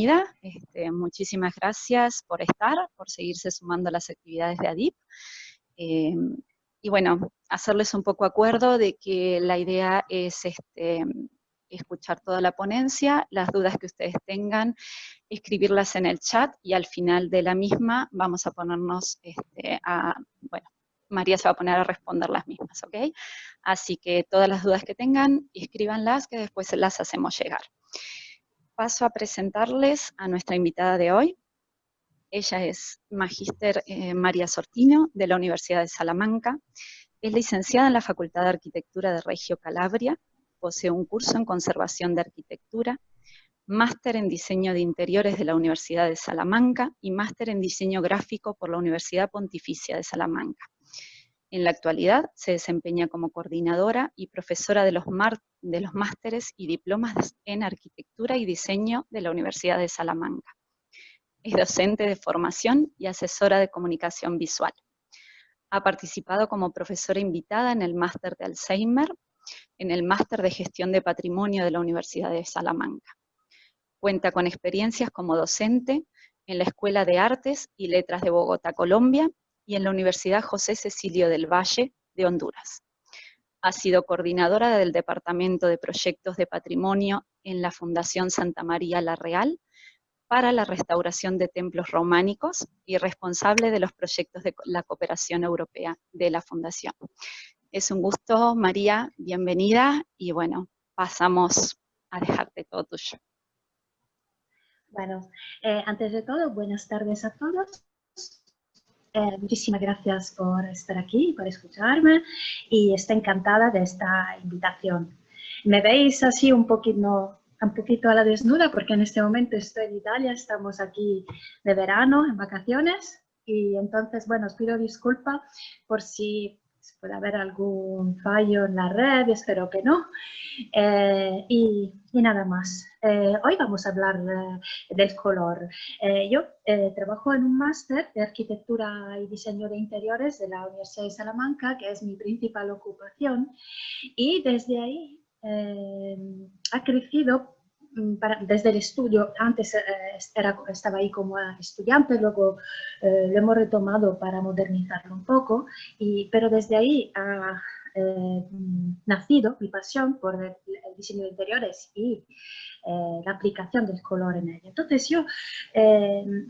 bienvenida. Muchísimas gracias por estar, por seguirse sumando a las actividades de ADIP. Y bueno, hacerles un poco acuerdo de que la idea es escuchar toda la ponencia, las dudas que ustedes tengan, escribirlas en el chat y al final de la misma vamos a ponernos bueno, María se va a poner a responder las mismas, ¿ok? Así que todas las dudas que tengan, escríbanlas que después las hacemos llegar. Paso a presentarles a nuestra invitada de hoy. Ella es Magíster María Sortino, de la Universidad de Salamanca. Es licenciada en la Facultad de Arquitectura de Reggio Calabria. Posee un curso en Conservación de Arquitectura, máster en Diseño de Interiores de la Universidad de Salamanca y máster en Diseño Gráfico por la Universidad Pontificia de Salamanca. En la actualidad se desempeña como coordinadora y profesora de los másteres y diplomas en Arquitectura y Diseño de la Universidad de Salamanca. Es docente de formación y asesora de comunicación visual. Ha participado como profesora invitada en el máster de Alzheimer, en el máster de Gestión de Patrimonio de la Universidad de Salamanca. Cuenta con experiencias como docente en la Escuela de Artes y Letras de Bogotá, Colombia, y en la Universidad José Cecilio del Valle de Honduras. Ha sido coordinadora del Departamento de Proyectos de Patrimonio en la Fundación Santa María la Real para la restauración de templos románicos y responsable de los proyectos de la cooperación europea de la Fundación. Es un gusto, María, bienvenida, y bueno, pasamos a dejarte todo tuyo. Bueno, antes de todo, buenas tardes a todos. Muchísimas gracias por estar aquí, por escucharme, y estoy encantada de esta invitación. Me veis así un poquito a la desnuda porque en este momento estoy en Italia, estamos aquí de verano, en vacaciones, y entonces, bueno, os pido disculpas por si puede haber algún fallo en la red, espero que no. Y nada más. Hoy vamos a hablar del color. Yo trabajo en un máster de Arquitectura y Diseño de Interiores de la Universidad de Salamanca, que es mi principal ocupación, y desde ahí ha crecido desde el estudio. Antes estaba ahí como estudiante, luego lo hemos retomado para modernizarlo un poco, pero desde ahí ha nacido mi pasión por el diseño de interiores y la aplicación del color en ello. Entonces yo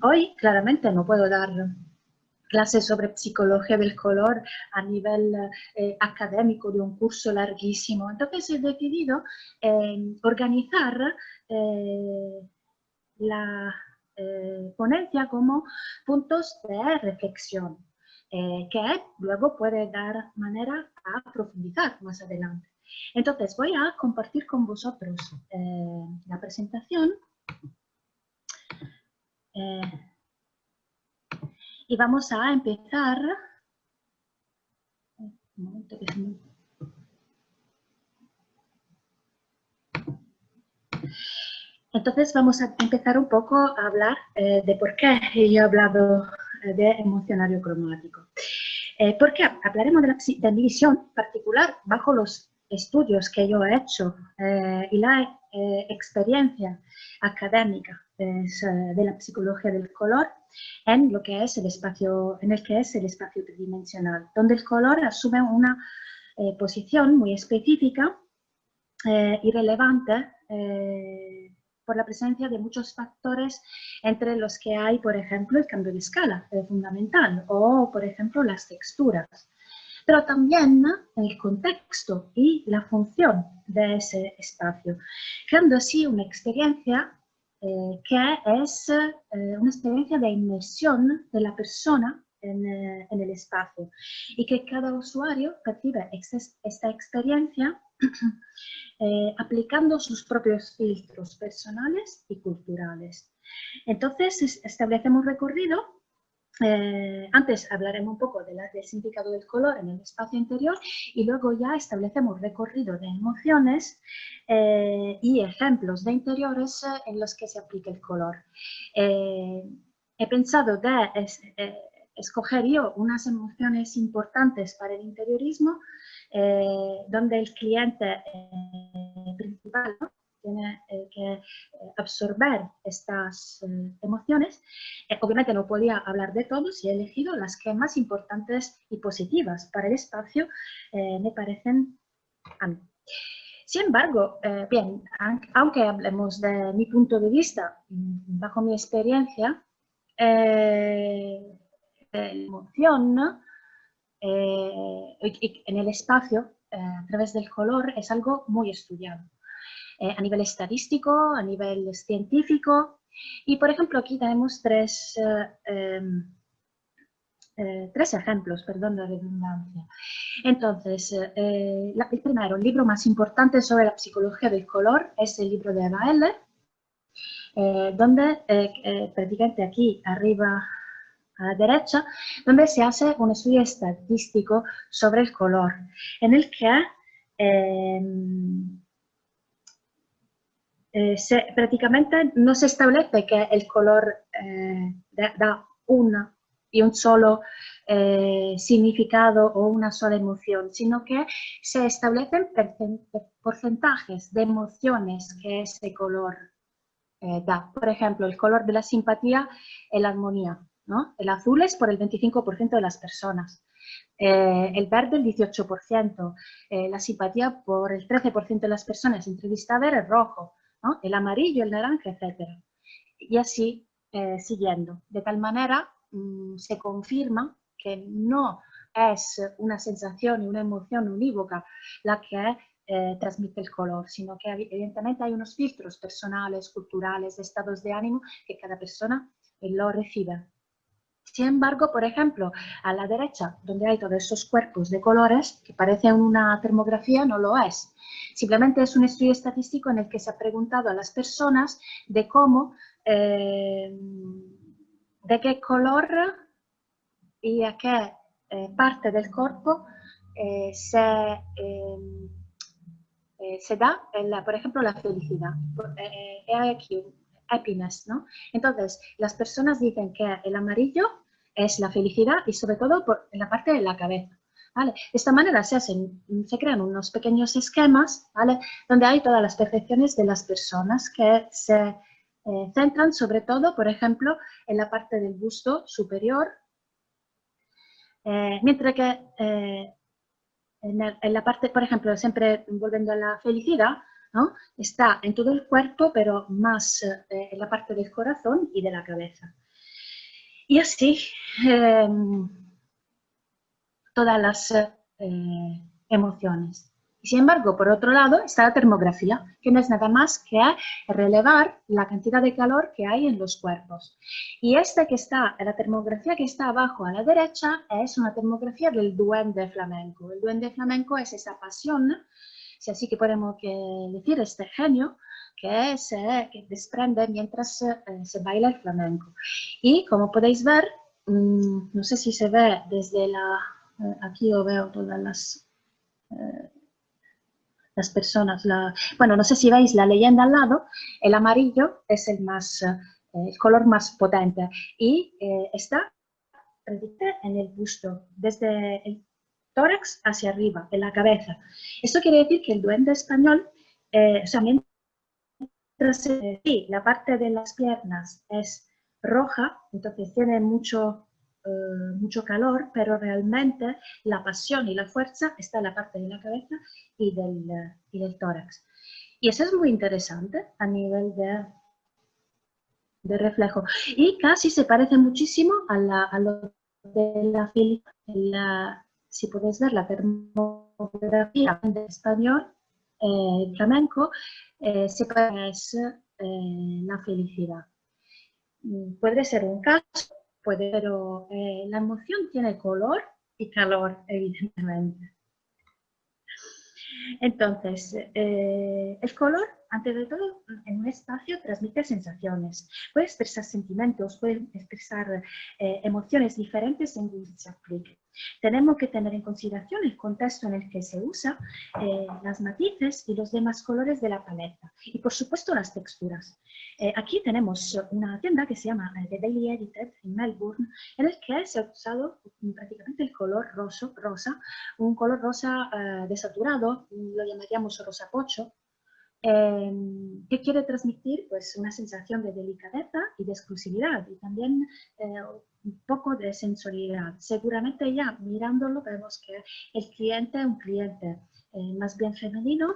hoy claramente no puedo dar clases sobre psicología del color a nivel académico de un curso larguísimo. Entonces he decidido organizar la ponencia como puntos de reflexión, que luego puede dar manera a profundizar más adelante. Entonces voy a compartir con vosotros la presentación. Y vamos a empezar. Un momento que se me... Entonces vamos a empezar un poco a hablar de por qué yo he hablado de emocionario cromático. Porque hablaremos de mi visión particular bajo los estudios que yo he hecho y la experiencia académica de la psicología del color en lo que es el espacio, en el que es el espacio tridimensional, donde el color asume una posición muy específica y relevante por la presencia de muchos factores, entre los que hay, por ejemplo, el cambio de escala fundamental, o por ejemplo las texturas, pero también el contexto y la función de ese espacio, creando así una experiencia que es una experiencia de inmersión de la persona en el espacio, y que cada usuario percibe esta experiencia aplicando sus propios filtros personales y culturales. Entonces establecemos un recorrido. Antes hablaremos un poco del significado del color en el espacio interior, y luego ya establecemos recorrido de emociones y ejemplos de interiores en los que se aplica el color. He pensado de escoger yo unas emociones importantes para el interiorismo, donde el cliente principal, ¿no?, tiene que absorber estas emociones. Obviamente no podía hablar de todos y he elegido las que más importantes y positivas para el espacio me parecen a mí. Sin embargo, bien, aunque hablemos de mi punto de vista, bajo mi experiencia, la emoción en el espacio a través del color es algo muy estudiado a nivel estadístico, a nivel científico. Y por ejemplo, aquí tenemos tres ejemplos, perdón la redundancia. Entonces, el primero, el libro más importante sobre la psicología del color es el libro de Eva Heller, donde prácticamente aquí arriba a la derecha, donde se hace un estudio estadístico sobre el color, en el que prácticamente no se establece que el color da una y un solo significado o una sola emoción, sino que se establecen porcentajes de emociones que ese color da. Por ejemplo, el color de la simpatía es la armonía, ¿no? El azul es por el 25% de las personas, el verde el 18%, la simpatía por el 13% de las personas entrevistadas es rojo, ¿no? El amarillo, el naranja, etc. Y así siguiendo. De tal manera se confirma que no es una sensación y una emoción unívoca la que transmite el color, sino que evidentemente hay unos filtros personales, culturales, de estados de ánimo que cada persona lo recibe. Sin embargo, por ejemplo, a la derecha, donde hay todos esos cuerpos de colores, que parecen una termografía, no lo es. Simplemente es un estudio estadístico en el que se ha preguntado a las personas de cómo, de qué color y a qué parte del cuerpo se da, por ejemplo, la felicidad. Aquí, happiness, ¿no? Entonces, las personas dicen que el amarillo es la felicidad y sobre todo en la parte de la cabeza. ¿Vale? De esta manera se crean unos pequeños esquemas, ¿vale? Donde hay todas las percepciones de las personas que se centran sobre todo, por ejemplo, en la parte del busto superior, mientras que en la parte, por ejemplo, siempre volviendo a la felicidad, ¿no? Está en todo el cuerpo, pero más en la parte del corazón y de la cabeza. Y así, todas las emociones. Y sin embargo, por otro lado, está la termografía, que no es nada más que relevar la cantidad de calor que hay en los cuerpos. Y la termografía que está abajo a la derecha es una termografía del duende flamenco. El duende flamenco es esa pasión, si así que podemos decir, este genio que desprende mientras se baila el flamenco. Y como podéis ver, no sé si se ve desde aquí yo veo todas las personas. Bueno, no sé si veis la leyenda al lado. El amarillo es el color más potente y está en el busto, desde el tórax hacia arriba, en la cabeza. Esto quiere decir que el duende español, o sea, mientras sí, la parte de las piernas es roja, entonces tiene mucho calor, pero realmente la pasión y la fuerza está en la parte de la cabeza y del tórax. Y eso es muy interesante a nivel de reflejo. Y casi se parece muchísimo a lo de la felicidad. Si podéis ver la termografía de español, flamenco, se parece la felicidad. Puede ser un caso, pero la emoción tiene color y calor, evidentemente. Entonces, el color, antes de todo, en un espacio transmite sensaciones. Puede expresar sentimientos, puede expresar emociones diferentes según se aplique. Tenemos que tener en consideración el contexto en el que se usa, las matices y los demás colores de la paleta. Y, por supuesto, las texturas. Aquí tenemos una tienda que se llama The Daily Edited en Melbourne, en el que se ha usado prácticamente el color rosa, un color rosa desaturado, lo llamaríamos rosa pocho, ¿Qué quiere transmitir? Pues una sensación de delicadeza y de exclusividad y también un poco de sensorialidad. Seguramente ya mirándolo vemos que el cliente es un cliente más bien femenino,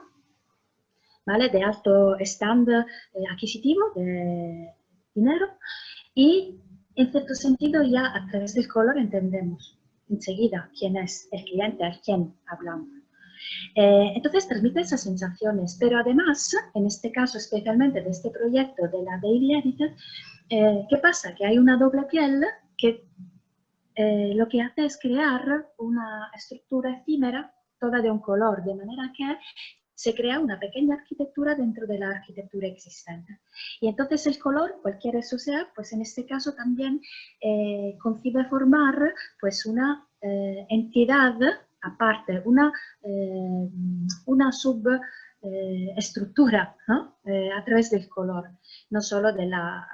¿vale? De alto estándar adquisitivo, de dinero, y en cierto sentido ya a través del color entendemos enseguida quién es el cliente al quien hablamos. Entonces transmite esas sensaciones, pero además, en este caso especialmente de este proyecto de la Daily Editor, ¿qué pasa? Que hay una doble piel que lo que hace es crear una estructura efímera, toda de un color, de manera que se crea una pequeña arquitectura dentro de la arquitectura existente. Y entonces el color, cualquiera eso sea, pues en este caso también concibe formar pues una entidad aparte, una subestructura, ¿no? A través del color, no solo de la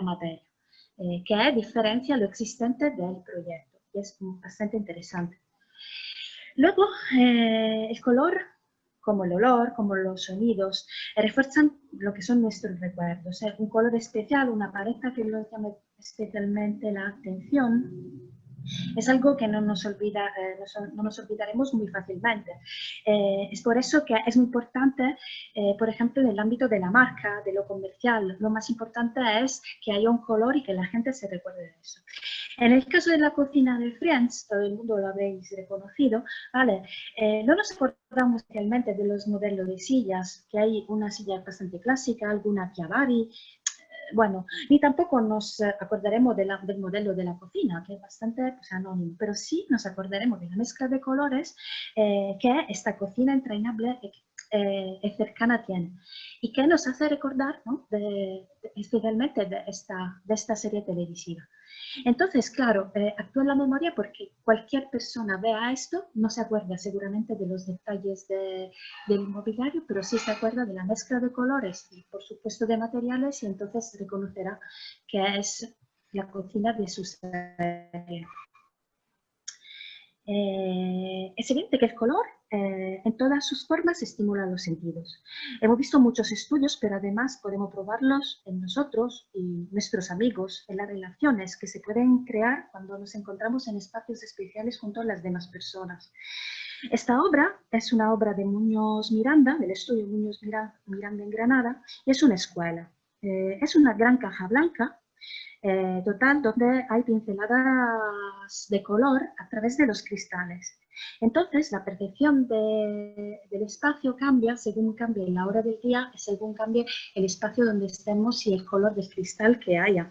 materia, que diferencia lo existente del proyecto. Y es bastante interesante. Luego, el color, como el olor, como los sonidos, refuerzan lo que son nuestros recuerdos. Un color especial, una pareja que nos llame especialmente la atención, es algo que no nos olvidaremos muy fácilmente. Es por eso que es muy importante, por ejemplo, en el ámbito de la marca, de lo comercial, lo más importante es que haya un color y que la gente se recuerde de eso. En el caso de la cocina de Friends, todo el mundo lo habréis reconocido, ¿vale? No nos acordamos realmente de los modelos de sillas, que hay una silla bastante clásica, alguna Chiavari, bueno, ni tampoco nos acordaremos del modelo de la cocina, que es bastante pues, anónimo, pero sí nos acordaremos de la mezcla de colores que esta cocina entrañable es cercana tiene y que nos hace recordar, ¿no? especialmente de esta serie televisiva. Entonces, claro, actúa en la memoria porque cualquier persona vea esto, no se acuerda seguramente de los detalles del mobiliario, pero sí se acuerda de la mezcla de colores y, por supuesto, de materiales, y entonces reconocerá que es la cocina de su serie. Es evidente que el color en todas sus formas estimula los sentidos. Hemos visto muchos estudios, pero además podemos probarlos en nosotros y nuestros amigos, en las relaciones que se pueden crear cuando nos encontramos en espacios especiales junto a las demás personas. Esta obra es una obra de Muñoz Miranda, del estudio Muñoz Miranda en Granada, y es una escuela. Es una gran caja blanca total, donde hay pinceladas de color a través de los cristales. Entonces, la percepción del espacio cambia según cambie la hora del día, según cambie el espacio donde estemos y el color del cristal que haya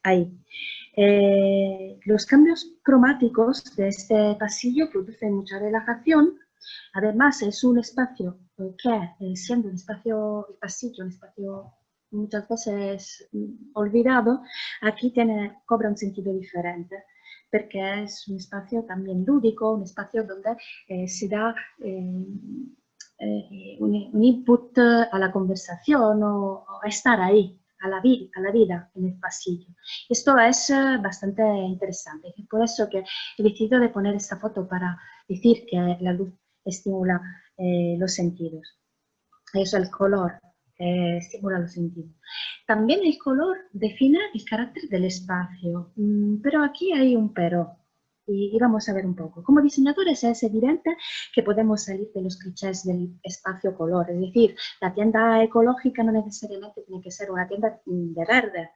ahí. Los cambios cromáticos de este pasillo producen mucha relajación. Además, es un espacio que, siendo un espacio, el pasillo, un espacio muchas veces olvidado, aquí cobra un sentido diferente, porque es un espacio también lúdico, un espacio donde se da un input a la conversación o a estar ahí, a la vida en el pasillo. Esto es bastante interesante, y por eso que he decidido de poner esta foto para decir que la luz estimula los sentidos. Eso, el color estimula los sentidos. También el color define el carácter del espacio, pero aquí hay un pero, y vamos a ver un poco. Como diseñadores es evidente que podemos salir de los clichés del espacio-color, es decir, la tienda ecológica no necesariamente tiene que ser una tienda de verde,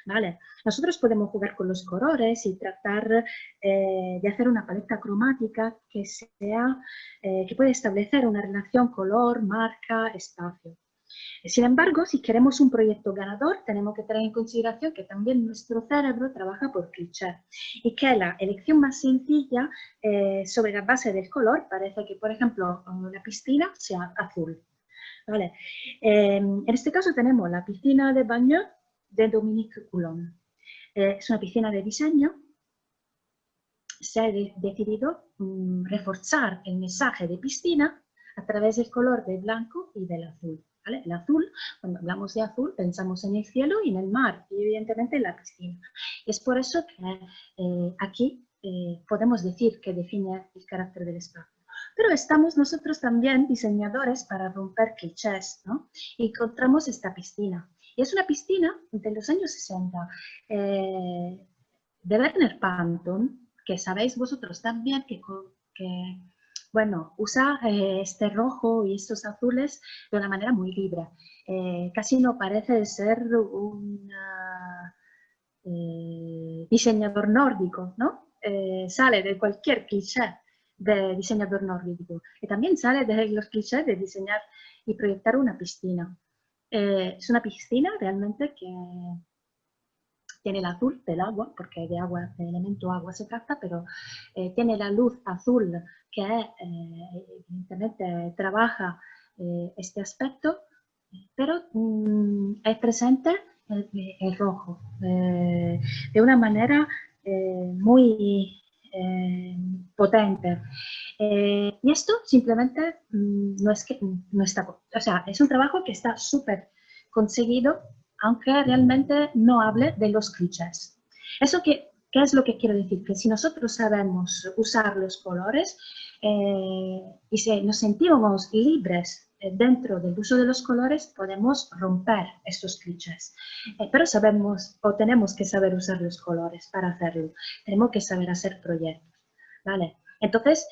¿vale? Nosotros podemos jugar con los colores y tratar de hacer una paleta cromática que pueda establecer una relación color, marca, espacio. Sin embargo, si queremos un proyecto ganador, tenemos que tener en consideración que también nuestro cerebro trabaja por cliché y que la elección más sencilla sobre la base del color parece que, por ejemplo, la piscina sea azul. ¿Vale? En este caso tenemos la piscina de baño de Dominique Coulon. Es una piscina de diseño. Se ha decidido reforzar el mensaje de piscina a través del color del blanco y del azul. ¿Vale? El azul, cuando hablamos de azul, pensamos en el cielo y en el mar, y evidentemente en la piscina. Es por eso que aquí podemos decir que define el carácter del espacio. Pero estamos nosotros también diseñadores para romper clichés, ¿no? Y encontramos esta piscina. Y es una piscina de los años 60 de Werner Panton, que sabéis vosotros también que bueno, usa este rojo y estos azules de una manera muy libre. Casi no parece ser un diseñador nórdico, ¿no? Sale de cualquier cliché de diseñador nórdico y también sale de los clichés de diseñar y proyectar una piscina. Es una piscina realmente que tiene el azul del agua, porque de agua, de elemento agua se trata, pero tiene la luz azul que evidentemente trabaja este aspecto, pero es presente el rojo de una manera muy potente. Y esto simplemente no es que no está, o sea, es un trabajo que está súper conseguido, aunque realmente no hable de los clichés. Eso ¿qué es lo que quiero decir? Que si nosotros sabemos usar los colores y si nos sentimos libres dentro del uso de los colores, podemos romper estos clichés. Pero sabemos o tenemos que saber usar los colores para hacerlo. Tenemos que saber hacer proyectos, ¿vale? Entonces,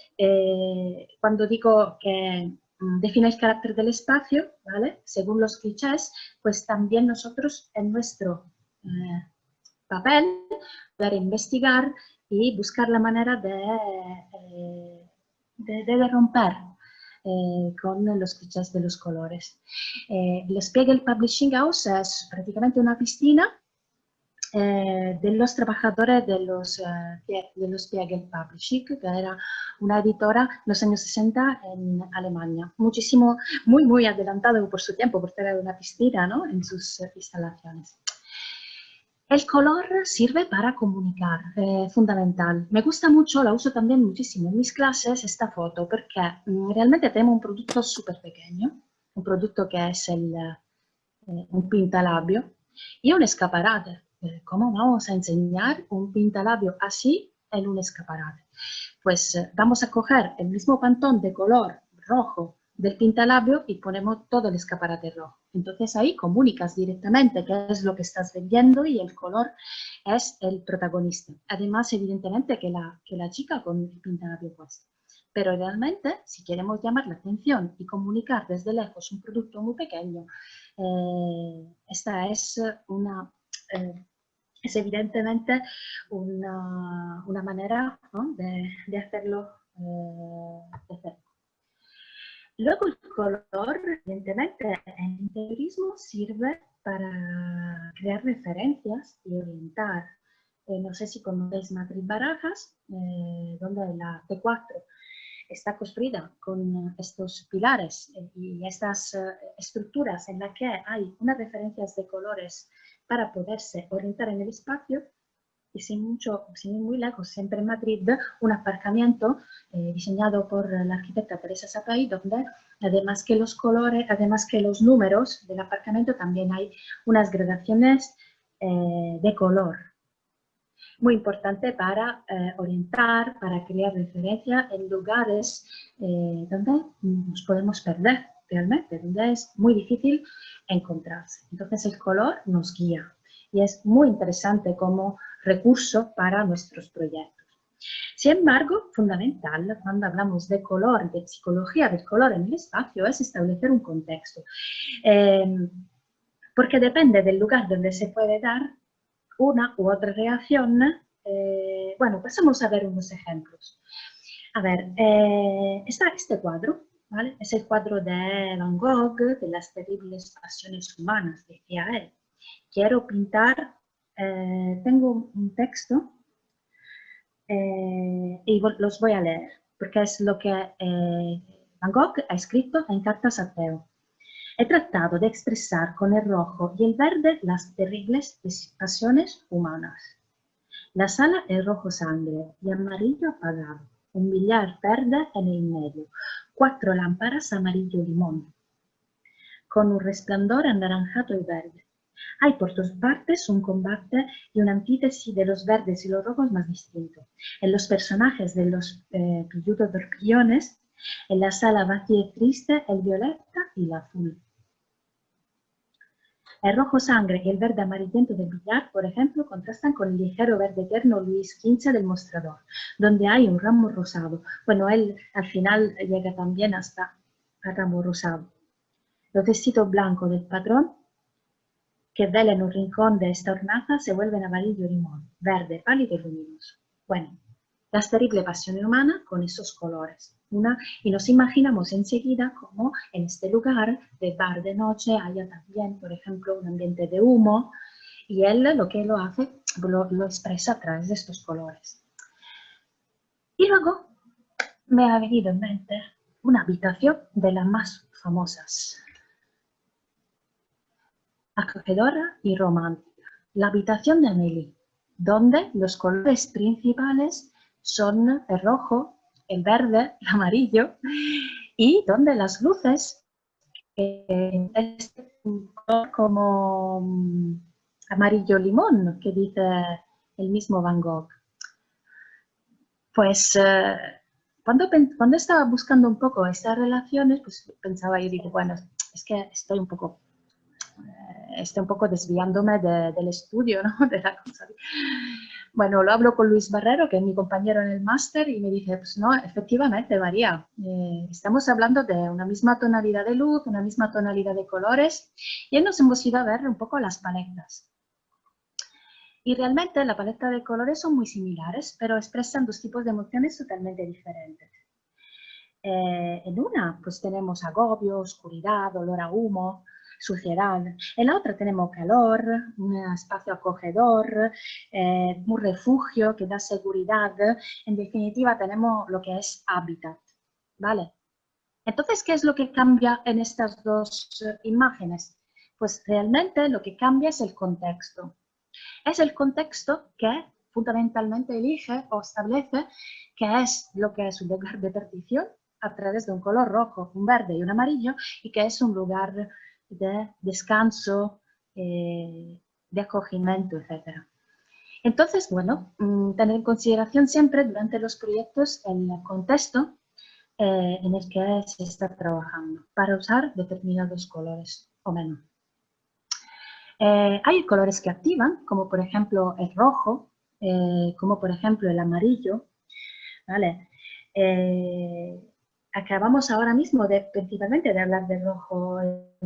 cuando digo que define el carácter del espacio, ¿vale? Según los clichés, pues también nosotros en nuestro papel poder investigar y buscar la manera de romper con los clichés de los colores. El Spiegel Publishing House es prácticamente una piscina de los trabajadores de los Spiegel Publishing, que era una editora en los años 60 en Alemania. Muchísimo, muy adelantado por su tiempo, por tener una piscina, ¿no?, en sus instalaciones. El color sirve para comunicar, fundamental. Me gusta mucho, la uso también muchísimo en mis clases, esta foto, porque realmente tenemos un producto súper pequeño, un producto que es un pintalabio y un escaparate. ¿Cómo vamos a enseñar un pintalabio así en un escaparate? Pues vamos a coger el mismo pantón de color rojo del pintalabio y ponemos todo el escaparate rojo. Entonces ahí comunicas directamente qué es lo que estás vendiendo y el color es el protagonista. Además, evidentemente, que la chica con el pintalabio puesto. Pero realmente, si queremos llamar la atención y comunicar desde lejos un producto muy pequeño, esta es es evidentemente una manera, ¿no?, de hacerlo. Luego el color, evidentemente, en interiorismo sirve para crear referencias y orientar. No sé si conocéis Matriz Barajas, donde la T4 está construida con estos pilares y estas estructuras en las que hay unas referencias de colores para poderse orientar en el espacio. Y sin ir muy lejos, siempre en Madrid, un aparcamiento diseñado por la arquitecta Teresa Sapay, donde además que los colores, además que los números del aparcamiento, también hay unas gradaciones de color. Muy importante para orientar, para crear referencia en lugares donde nos podemos perder realmente, donde es muy difícil encontrarse. Entonces el color nos guía y es muy interesante como recurso para nuestros proyectos. Sin embargo, fundamental cuando hablamos de color, de psicología del color en el espacio, es establecer un contexto. Porque depende del lugar donde se puede dar una u otra reacción. Bueno, pues vamos a ver unos ejemplos. A ver, está este cuadro, ¿vale? Es el cuadro de Van Gogh, de las terribles pasiones humanas, decía él. Quiero pintar, tengo un texto y los voy a leer, porque es lo que Van Gogh ha escrito en Cartas a Theo. He tratado de expresar con el rojo y el verde las terribles pasiones humanas. La sala es rojo sangre y amarillo apagado, un billar verde en el medio, 4 lámparas amarillo limón, con un resplandor anaranjado y verde. Hay por todas partes un combate y una antítesis de los verdes y los rojos más distintos. En los personajes de los pilludos dorpillones En la sala vacía y triste, el violeta y el azul. El rojo sangre y el verde amarillento del billar, por ejemplo, contrastan con el ligero verde tierno Luis XV del mostrador, donde hay un ramo rosado. Bueno, él al final llega también hasta el ramo rosado. Los vestidos blancos del patrón, que vela en un rincón de esta hornaza, se vuelven amarillo limón, verde, pálido y luminoso. Bueno, las terribles pasiones humanas con esos colores. Y nos imaginamos enseguida como en este lugar de bar de noche haya también, por ejemplo, un ambiente de humo, y él lo que lo hace, lo expresa a través de estos colores. Y luego me ha venido en mente una habitación de las más famosas, acogedora y romántica, la habitación de Amélie, donde los colores principales son el rojo, el verde, el amarillo, y donde las luces, este color como amarillo limón, que dice el mismo Van Gogh. Pues cuando estaba buscando un poco estas relaciones, pues pensaba y digo, bueno, es que estoy un poco desviándome del estudio, ¿no? De la cosa. Bueno, lo hablo con Luis Barrero, que es mi compañero en el máster, y me dice, pues no, efectivamente, María, estamos hablando de una misma tonalidad de luz, una misma tonalidad de colores, y nos hemos ido a ver un poco las paletas. Y realmente la paleta de colores son muy similares, pero expresan dos tipos de emociones totalmente diferentes. En una, pues tenemos agobio, oscuridad, olor a humo, suciedad. En la otra tenemos calor, un espacio acogedor, un refugio que da seguridad. En definitiva, tenemos lo que es hábitat, ¿vale? Entonces, ¿qué es lo que cambia en estas dos imágenes? Pues realmente lo que cambia es el contexto. Es el contexto que fundamentalmente elige o establece qué es lo que es un lugar de perdición a través de un color rojo, un verde y un amarillo, y que es un lugar de descanso, de acogimiento, etc. Entonces, bueno, tener en consideración siempre durante los proyectos el contexto en el que se está trabajando para usar determinados colores o menos. Hay colores que activan, como por ejemplo el rojo, como por ejemplo el amarillo, ¿vale? Acabamos ahora mismo principalmente de hablar del rojo y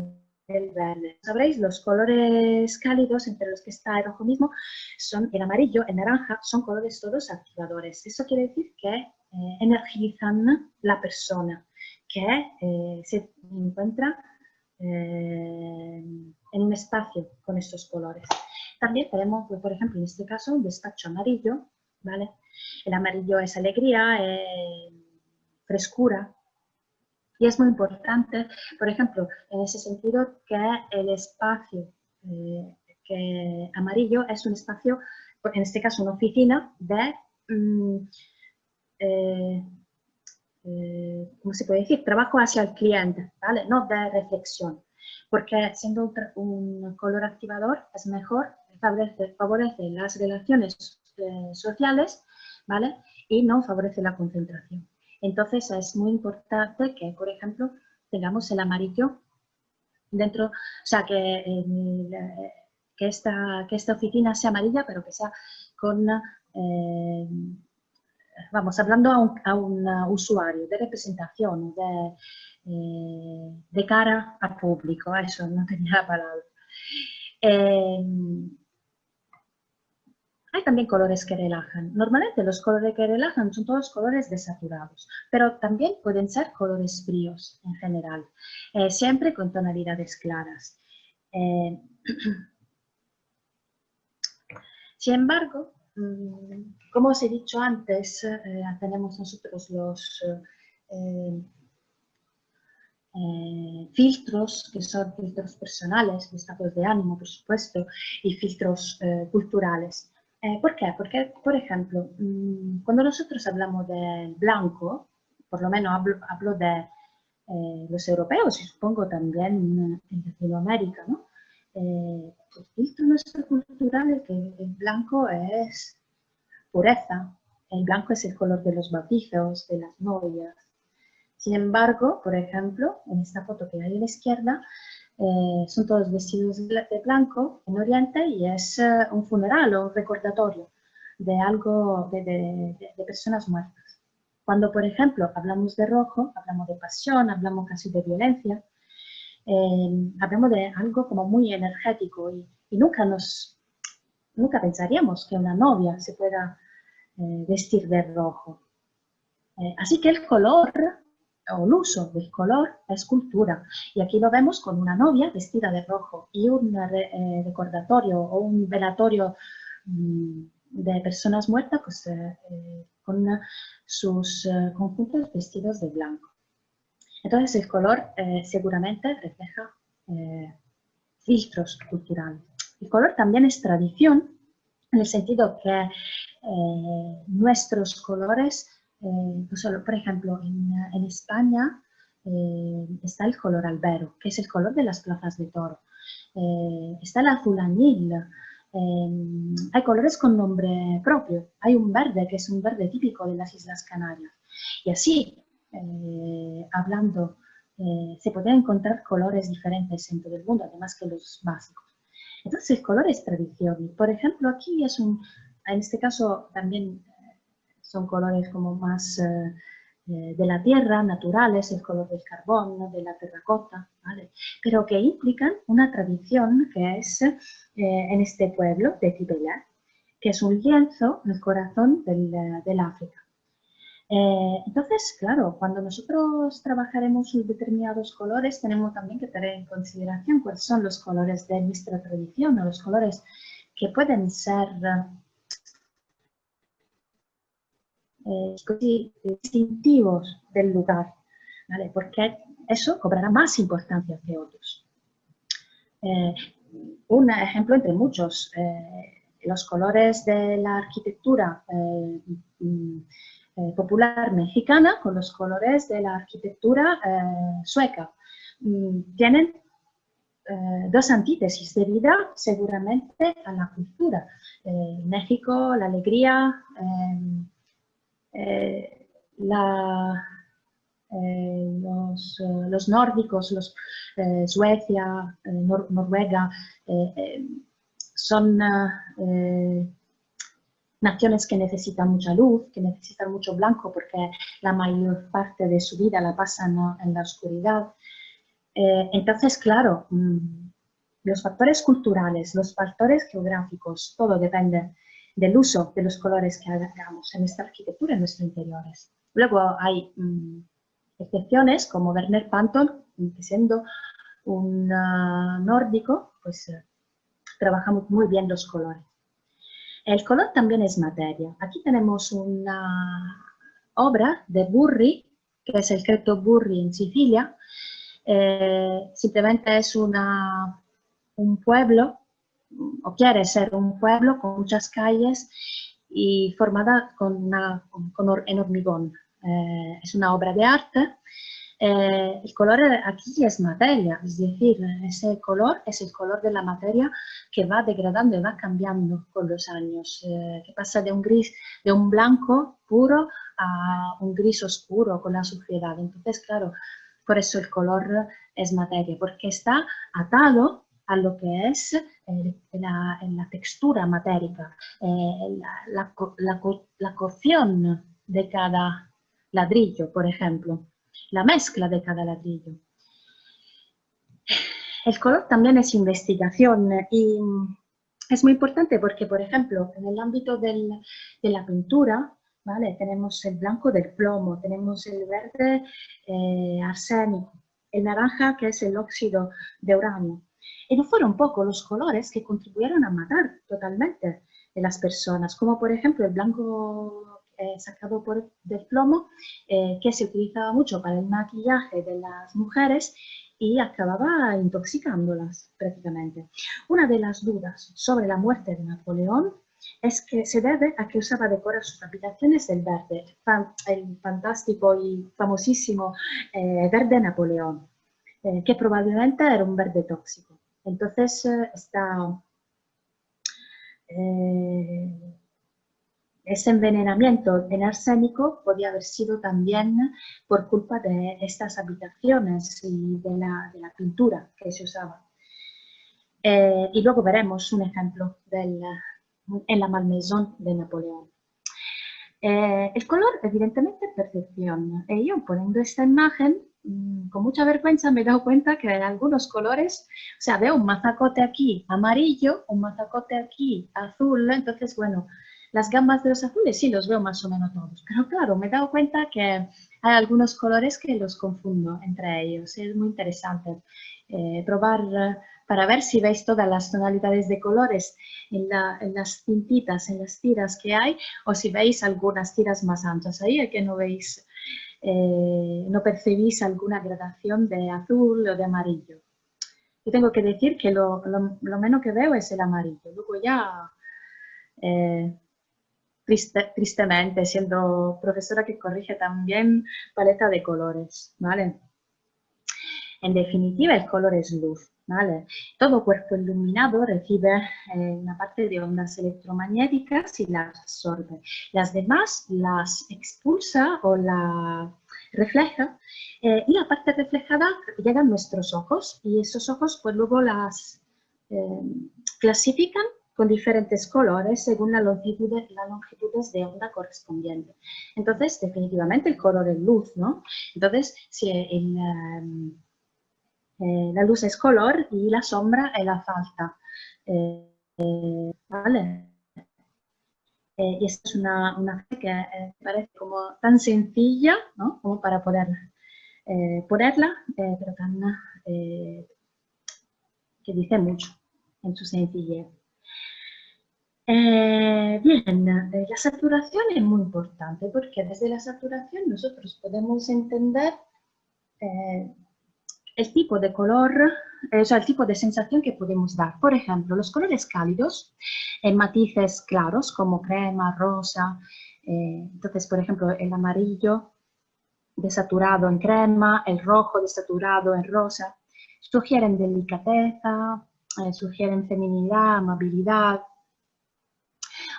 del verde. Sabréis, los colores cálidos entre los que está el rojo mismo son el amarillo, el naranja, son colores todos activadores. Eso quiere decir que energizan la persona, que se encuentra en un espacio con estos colores. También tenemos, por ejemplo, en este caso, un despacho amarillo, ¿vale? El amarillo es alegría, frescura, y es muy importante, por ejemplo, en ese sentido, que el espacio amarillo es un espacio, en este caso una oficina, de ¿cómo se puede decir? Trabajo hacia el cliente, ¿vale? No de reflexión, porque siendo un color activador es mejor, favorece las relaciones sociales, ¿vale? Y no favorece la concentración. Entonces es muy importante que, por ejemplo, tengamos el amarillo dentro, o sea, que esta oficina sea amarilla, pero que sea con vamos, hablando a un usuario, de representación, de cara al público, eso no tenía la palabra. Hay también colores que relajan. Normalmente los colores que relajan son todos colores desaturados, pero también pueden ser colores fríos en general, siempre con tonalidades claras. Sin embargo, como os he dicho antes, tenemos nosotros los filtros, que son filtros personales, de estados de ánimo, por supuesto, y filtros culturales. ¿Por qué? Porque, por ejemplo, cuando nosotros hablamos del blanco, por lo menos hablo de los europeos y supongo también en Latinoamérica, ¿no? El filtro nuestro cultural es que el blanco es pureza, el blanco es el color de los bautizos, de las novias, Sin embargo, por ejemplo, en esta foto que hay a la izquierda, son todos vestidos de blanco en Oriente y es un funeral o un recordatorio de algo, de personas muertas. Cuando, por ejemplo, hablamos de rojo, hablamos de pasión, hablamos casi de violencia, hablamos de algo como muy energético y nunca pensaríamos que una novia se pueda vestir de rojo. Así que el color o el uso del color es cultura. Y aquí lo vemos con una novia vestida de rojo y un recordatorio o un velatorio de personas muertas pues, con sus conjuntos vestidos de blanco. Entonces el color seguramente refleja filtros culturales. El color también es tradición en el sentido que nuestros colores, por ejemplo, en España está el color albero, que es el color de las plazas de toro. Está el azul añil. Hay colores con nombre propio. Hay un verde, que es un verde típico de las Islas Canarias. Y así, hablando, se pueden encontrar colores diferentes en todo el mundo, además que los básicos. Entonces el color es tradición. Por ejemplo, aquí es en este caso también son colores como más de la tierra, naturales, el color del carbón, de la terracota, ¿vale? Pero que implican una tradición que es en este pueblo de Tibela, que es un lienzo en el corazón del África. Entonces, claro, cuando nosotros trabajaremos determinados colores, tenemos también que tener en consideración cuáles son los colores de nuestra tradición o los colores que pueden ser distintivos del lugar, ¿vale? Porque eso cobrará más importancia que otros. Un ejemplo entre muchos, los colores de la arquitectura popular mexicana con los colores de la arquitectura sueca. Tienen dos antítesis debido seguramente a la cultura. México, la alegría, los nórdicos, Suecia, Noruega, son naciones que necesitan mucha luz, que necesitan mucho blanco porque la mayor parte de su vida la pasan en la oscuridad. Entonces, claro, los factores culturales, los factores geográficos, todo depende del uso de los colores que hagamos en nuestra arquitectura, en nuestros interiores. Luego hay excepciones como Werner Panton, que siendo un nórdico, pues trabajamos muy bien los colores. El color también es materia. Aquí tenemos una obra de Burri, que es el Creto Burri en Sicilia. Simplemente es un pueblo, o quiere ser un pueblo con muchas calles y formada en hormigón. Es una obra de arte. El color aquí es materia, es decir, ese color es el color de la materia que va degradando y va cambiando con los años, que pasa de un gris, de un blanco puro a un gris oscuro con la suciedad. Entonces, claro, por eso el color es materia, porque está atado a lo que es la textura matérica, la cocción de cada ladrillo, por ejemplo. La mezcla de cada ladrillo. El color también es investigación y es muy importante porque, por ejemplo, en el ámbito de la pintura, ¿vale? Tenemos el blanco del plomo, tenemos el verde arsénico, el naranja que es el óxido de uranio. Y no fueron pocos los colores que contribuyeron a matar totalmente a las personas, como por ejemplo el blanco sacado del plomo, que se utilizaba mucho para el maquillaje de las mujeres y acababa intoxicándolas prácticamente. Una de las dudas sobre la muerte de Napoleón es que se debe a que usaba decorar sus habitaciones del verde, el fantástico y famosísimo verde Napoleón, que probablemente era un verde tóxico. Entonces ese envenenamiento en arsénico podía haber sido también por culpa de estas habitaciones y de la pintura que se usaba. Y luego veremos un ejemplo en la Malmaison de Napoleón. El color, evidentemente, es percepción. Y yo, poniendo esta imagen, con mucha vergüenza me he dado cuenta que en algunos colores, o sea, veo un mazacote aquí amarillo, un mazacote aquí azul, entonces, bueno, las gamas de los azules sí los veo más o menos todos. Pero claro, me he dado cuenta que hay algunos colores que los confundo entre ellos. Es muy interesante probar para ver si veis todas las tonalidades de colores en las cintitas, en las tiras que hay, o si veis algunas tiras más anchas. Ahí es que no veis, no percibís alguna gradación de azul o de amarillo. Yo tengo que decir que lo menos que veo es el amarillo. Luego ya, tristemente, siendo profesora que corrige también paleta de colores, ¿vale? En definitiva, el color es luz, ¿vale? Todo cuerpo iluminado recibe una parte de ondas electromagnéticas y las absorbe. Las demás las expulsa o la refleja y la parte reflejada llega a nuestros ojos y esos ojos pues luego las clasifican con diferentes colores según las longitudes de onda correspondiente. Entonces, definitivamente el color es luz, ¿no? Entonces, si la luz es color y la sombra es la falta. ¿Vale? Y esta es una que parece como tan sencilla, ¿no? Como para poder ponerla, pero tan que dice mucho en su sencillez. Bien, la saturación es muy importante porque desde la saturación nosotros podemos entender el tipo de color, o sea, el tipo de sensación que podemos dar. Por ejemplo, los colores cálidos en matices claros como crema, rosa. Entonces, por ejemplo, el amarillo desaturado en crema, el rojo desaturado en rosa, sugieren delicadeza, sugieren feminidad, amabilidad,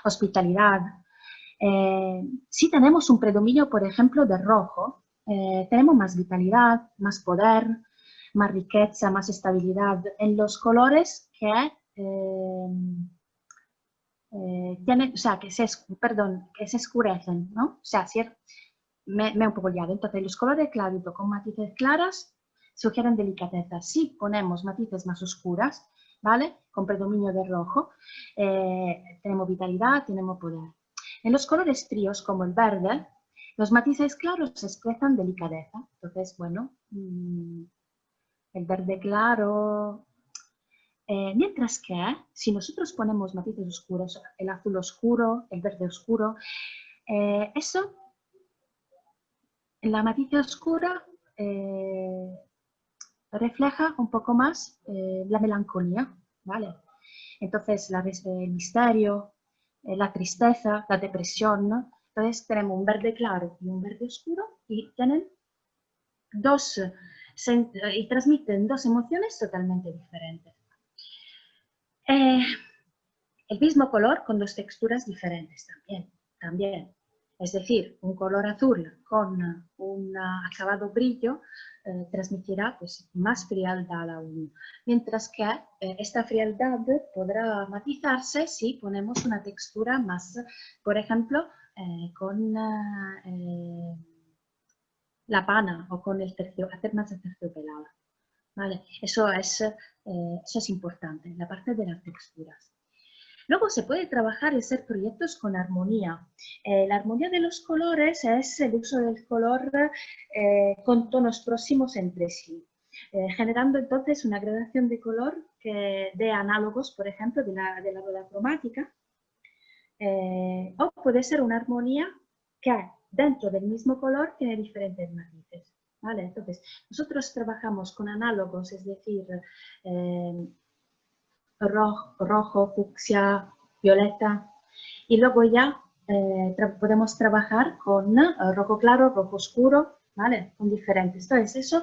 hospitalidad. Si tenemos un predominio, por ejemplo, de rojo, tenemos más vitalidad, más poder, más riqueza, más estabilidad en los colores que tienen, o sea, que se escurecen, ¿no? O sea, me he un poco liado. Entonces, los colores claritos con matices claras sugieren delicadeza. Si ponemos matices más oscuras, ¿vale? Con predominio de rojo, tenemos vitalidad, tenemos poder. En los colores fríos, como el verde, los matices claros expresan delicadeza. Entonces, bueno, el verde claro. Mientras que, si nosotros ponemos matices oscuros, el azul oscuro, el verde oscuro, eso, en la matiz oscura, refleja un poco más la melancolía, ¿vale? Entonces, el misterio, la tristeza, la depresión, ¿no? Entonces, tenemos un verde claro y un verde oscuro y tienen y transmiten dos emociones totalmente diferentes. El mismo color con dos texturas diferentes también. Es decir, un color azul con un acabado brillo transmitirá pues, más frialdad aún. Mientras que esta frialdad podrá matizarse si ponemos una textura más, por ejemplo, con la pana o con hacer más terciopelada. ¿Vale? Eso es importante, la parte de las texturas. Luego se puede trabajar y hacer proyectos con armonía. La armonía de los colores es el uso del color con tonos próximos entre sí, generando entonces una gradación de color de análogos, por ejemplo, de la rueda cromática, o puede ser una armonía que dentro del mismo color tiene diferentes matices. ¿Vale? Entonces, nosotros trabajamos con análogos, es decir, rojo, fucsia, violeta, y luego ya podemos trabajar con rojo claro, rojo oscuro, ¿vale? Con diferentes. Entonces, eso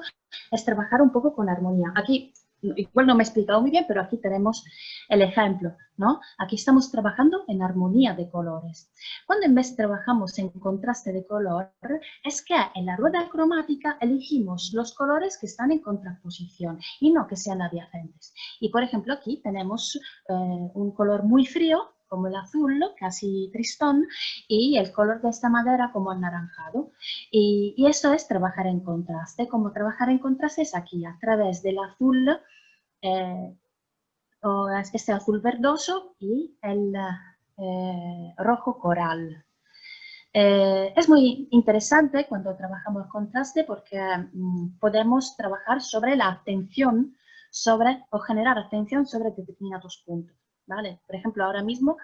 es trabajar un poco con armonía. Aquí igual no me he explicado muy bien, pero aquí tenemos el ejemplo, ¿no? Aquí estamos trabajando en armonía de colores. Cuando en vez trabajamos en contraste de color, es que en la rueda cromática elegimos los colores que están en contraposición y no que sean adyacentes. Y por ejemplo aquí tenemos un color muy frío, como el azul, casi tristón, y el color de esta madera como anaranjado. Y eso es trabajar en contraste. Como trabajar en contraste es aquí, a través del azul, o este azul verdoso y el rojo coral. Es muy interesante cuando trabajamos en contraste porque podemos trabajar sobre la atención o generar atención sobre determinados puntos, ¿vale? Por ejemplo, ahora mismo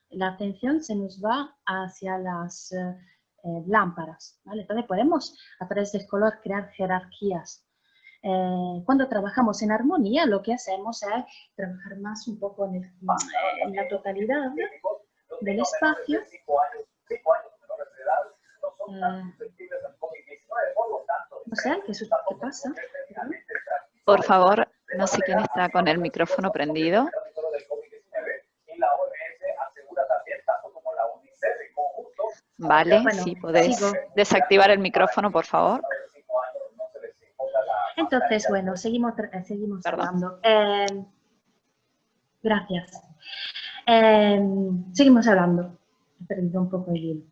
la atención se nos va hacia las lámparas, ¿vale? Entonces podemos a través del color crear jerarquías. Cuando trabajamos en armonía, lo que hacemos es trabajar más un poco en la totalidad del espacio. No sé, ¿qué pasa? Por favor, no sé quién está con el micrófono prendido. Vale, bueno, sí, podés sigo. desactivar el micrófono, por favor. Entonces, bueno, seguimos hablando. Gracias. Seguimos hablando. He perdido un poco el hilo.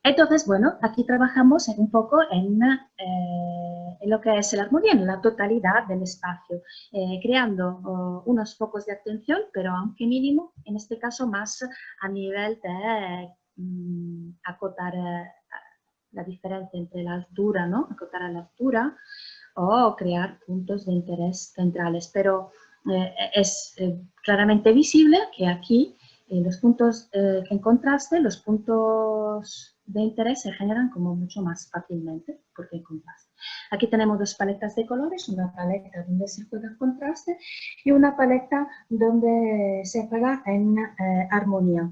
Entonces, bueno, aquí trabajamos un poco en lo que es la armonía, en la totalidad del espacio, creando unos focos de atención, pero aunque mínimo, en este caso más a nivel de acotar la diferencia entre la altura, ¿no? Acotar a la altura o crear puntos de interés centrales. Pero es claramente visible que aquí los puntos que en contraste, los puntos de interés se generan como mucho más fácilmente porque hay contraste. Aquí tenemos dos paletas de colores, una paleta donde se juega en contraste y una paleta donde se juega en armonía.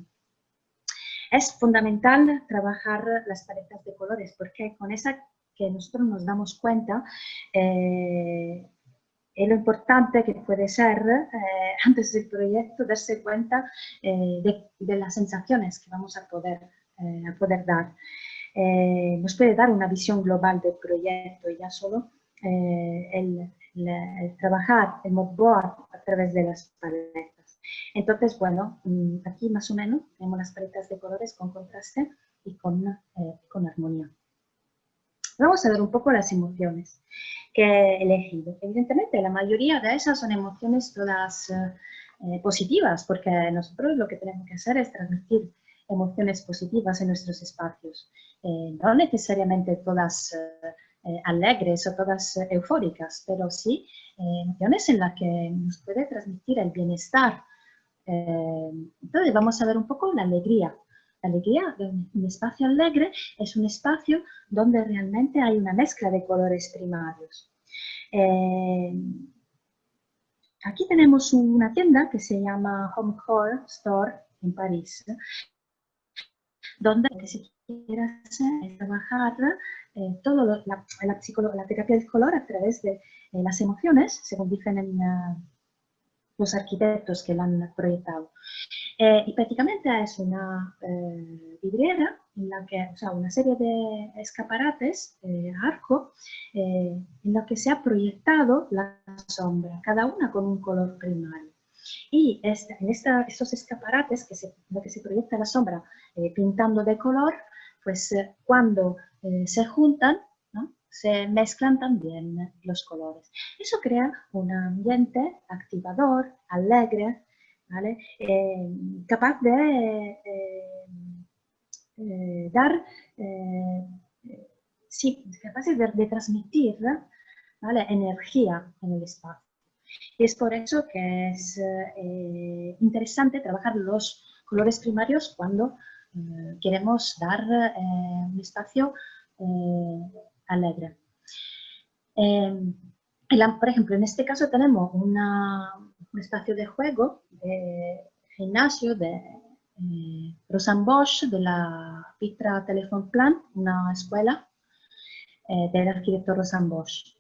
Es fundamental trabajar las paletas de colores porque con esa que nosotros nos damos cuenta lo importante que puede ser antes del proyecto darse cuenta de las sensaciones que vamos a poder dar. Nos puede dar una visión global del proyecto y ya solo el trabajar el mood board a través de las paletas. Entonces, bueno, aquí más o menos tenemos las paletas de colores con contraste y con armonía. Vamos a ver un poco las emociones que he elegido. Evidentemente, la mayoría de esas son emociones todas positivas, porque nosotros lo que tenemos que hacer es transmitir emociones positivas en nuestros espacios. No necesariamente todas alegres o todas eufóricas, pero sí emociones en las que nos puede transmitir el bienestar. Entonces, vamos a ver un poco la alegría. La alegría de un espacio alegre es un espacio donde realmente hay una mezcla de colores primarios. Aquí tenemos una tienda que se llama Homecore Store en París, donde lo que se quiere hacer es trabajar toda la terapia del color a través de las emociones, según dicen los arquitectos que la han proyectado. Y prácticamente es una vidriera en la que, o sea, una serie de escaparates, arco, en la que se ha proyectado la sombra, cada una con un color primario. Y en estos escaparates, en los que se proyecta la sombra pintando de color, pues cuando se juntan, ¿no?, se mezclan también los colores. Eso crea un ambiente activador, alegre, ¿vale? Capaz de dar, sí, capaces de transmitir, ¿vale?, energía en el espacio. Y es por eso que es interesante trabajar los colores primarios cuando queremos dar un espacio alegre. Por ejemplo, en este caso tenemos un espacio de juego, de gimnasio de Rosanne Bosch, de la Pitra Telephone Plan, una escuela del arquitecto Rosanne Bosch.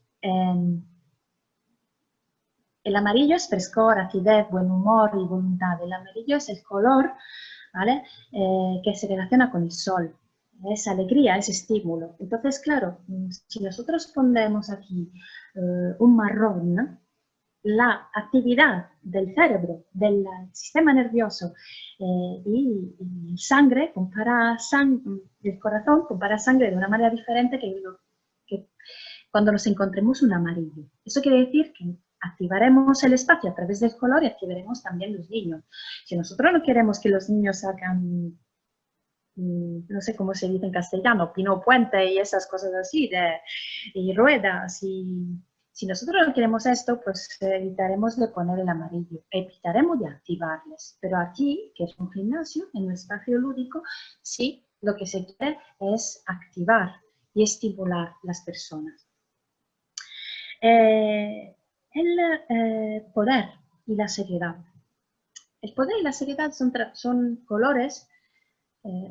El amarillo es frescor, acidez, buen humor y voluntad. El amarillo es el color, ¿vale? Que se relaciona con el sol. Es alegría, es estímulo. Entonces, claro, si nosotros ponemos aquí un marrón, ¿no? La actividad del cerebro, del sistema nervioso y sangre, el corazón compara sangre de una manera diferente que cuando nos encontremos un amarillo. Eso quiere decir que activaremos el espacio a través del color y activaremos también los niños. Si nosotros no queremos que los niños hagan, no sé cómo se dice en castellano, pino puente y esas cosas así, y ruedas, y si nosotros no queremos esto, pues evitaremos de poner el amarillo, evitaremos de activarles. Pero aquí, que es un gimnasio, en un espacio lúdico, sí, lo que se quiere es activar y estimular las personas. El poder y la seriedad. El poder y la seriedad son colores,